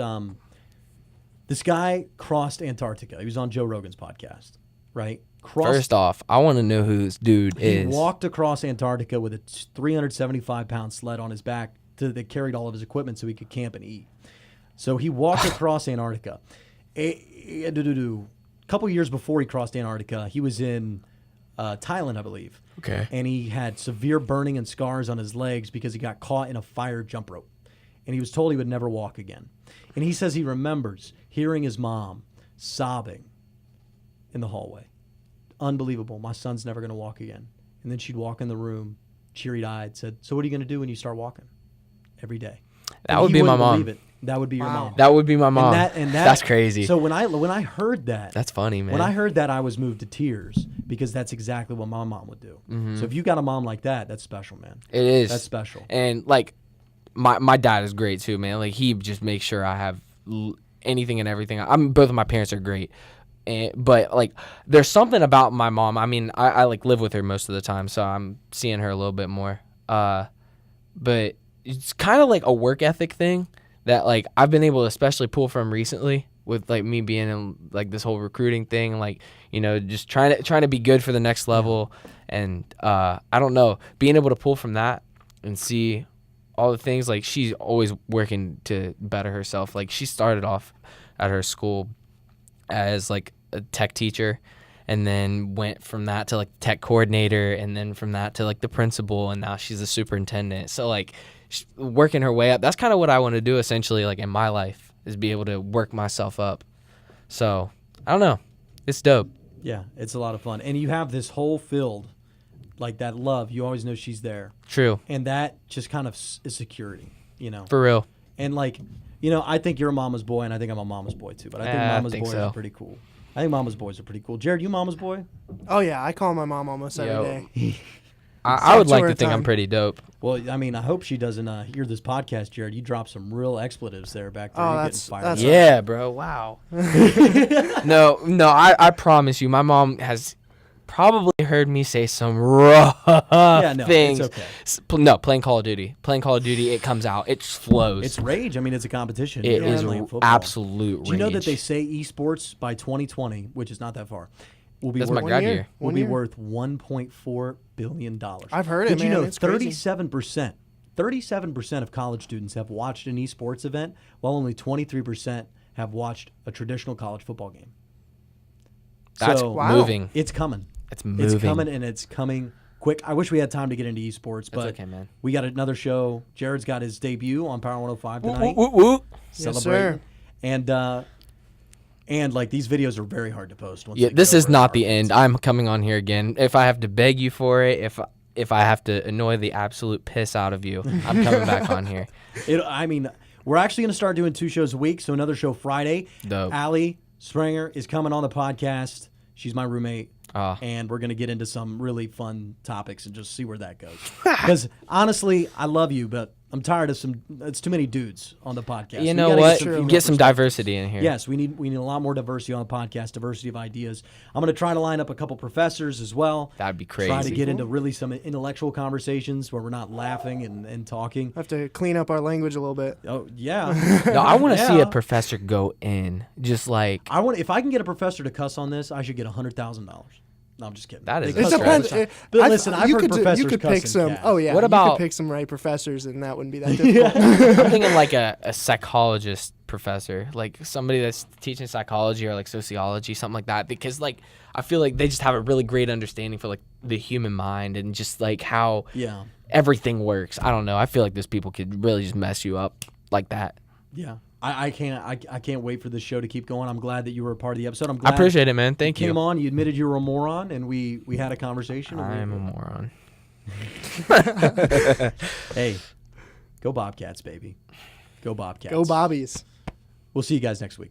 this guy crossed Antarctica. He was on Joe Rogan's podcast, right? First off, I want to know who this dude He is. walked across Antarctica with a 375-pound sled on his back that carried all of his equipment so he could camp and eat. So he walked across Antarctica. A couple years before he crossed Antarctica, he was in Thailand, I believe. Okay. And he had severe burning and scars on his legs because he got caught in a fire jump rope. And he was told he would never walk again. And he says he remembers hearing his mom sobbing in the hallway. Unbelievable. My son's never going to walk again. And then she'd walk in the room, cheery-eyed, said, so what are you going to do when you start walking? Every day. That And would he be my wouldn't mom. believe it. That would be your mom. That would be my mom. And that, that's crazy. So when I heard that, that's funny, man. when I heard that, I was moved to tears because that's exactly what my mom would do. Mm-hmm. So if you got a mom like that, that's special, man. It is. That's special. And like, my dad is great too, man. Like he just makes sure I have anything and everything. Both of my parents are great. But like, there's something about my mom. I mean, I like live with her most of the time, so I'm seeing her a little bit more. But it's kind of like a work ethic thing that like I've been able to especially pull from recently with like me being in like this whole recruiting thing, like, you know, just trying to be good for the next level. And I don't know, being able to pull from that and see all the things, like she's always working to better herself. Like she started off at her school as like a tech teacher and then went from that to like tech coordinator and then from that to like the principal, and now she's a superintendent. So like working her way up, that's kind of what I want to do essentially, like in my life, is be able to work myself up. So I don't know, it's dope. Yeah, it's a lot of fun. And you have this whole field, like that love, you always know she's there. True. And that just kind of is security, you know. For real. And like, you know, I think you're a mama's boy, and I think I'm a mama's boy too. But I think mama's boys are pretty cool. I think mama's boys are pretty cool. Jared, you mama's boy? Oh yeah, I call my mom almost every day. I would like to her think I'm time. pretty dope. Well, I mean, I hope she doesn't hear this podcast, Jared. You dropped some real expletives there back there. Oh, You're that's- getting fired that's- up. Yeah, bro. Wow. No, I promise you, my mom has probably heard me say some rough things. It's okay. No, playing Call of Duty. It comes out. It just flows. It's rage. I mean, it's a competition. It You're is playing football. absolute rage. Do you know that they say esports by 2020, which is not that far, will be That's worth, my grad year. will be worth $1.4 billion. I've heard it, Did you man. know It's crazy. 37% of college students have watched an esports event, while only 23% have watched a traditional college football game. That's So, Wow. moving. It's coming. It's moving. It's coming, and it's coming quick. I wish we had time to get into esports, but okay, man. we got another show. Jared's got his debut on Power 105 tonight. Woo, woo, woo. Yes, Celebrating. sir. And like these videos are very hard to post. Once Yeah, they this get is over not our the hearts. end. I'm coming on here again. If I have to beg you for it, if I have to annoy the absolute piss out of you, I'm coming back on here. I mean, we're actually going to start doing 2 shows a week, so another show Friday. Dope. Allie Springer is coming on the podcast. She's my roommate. Ah. And we're going to get into some really fun topics and just see where that goes. Because honestly, I love you, but I'm tired of it's too many dudes on the podcast. You We know gotta what? female Get some perspectives. diversity in here. Yes, we need a lot more diversity on the podcast, diversity of ideas. I'm going to try to line up a couple professors as well. That'd be Try to crazy. get into really some intellectual conversations where we're not laughing and talking. I have to clean up our language a little bit. Oh, yeah. No, I want to see Yeah. a professor go in. Just like If I can get a professor to cuss on this, I should get $100,000. No, I'm just kidding. That is They a cuss stretch. all the time. But listen, I've you heard could professors you could cuss pick in some. cast. Oh yeah. What you about- could pick some right professors, and that wouldn't be that difficult. I'm thinking like a psychologist professor, like somebody that's teaching psychology or like sociology, something like that. Because like I feel like they just have a really great understanding for like the human mind and just like how Yeah, everything works. I don't know. I feel like those people could really just mess you up like that. yeah. I can't wait for this show to keep going. I'm glad that you were a part of the episode. I'm glad I appreciate it, man. Thank you came you. on. You admitted you were a moron, and we had a conversation. and I'm a moron. Hey, go Bobcats, baby. Go Bobcats. Go Bobbies. We'll see you guys next week.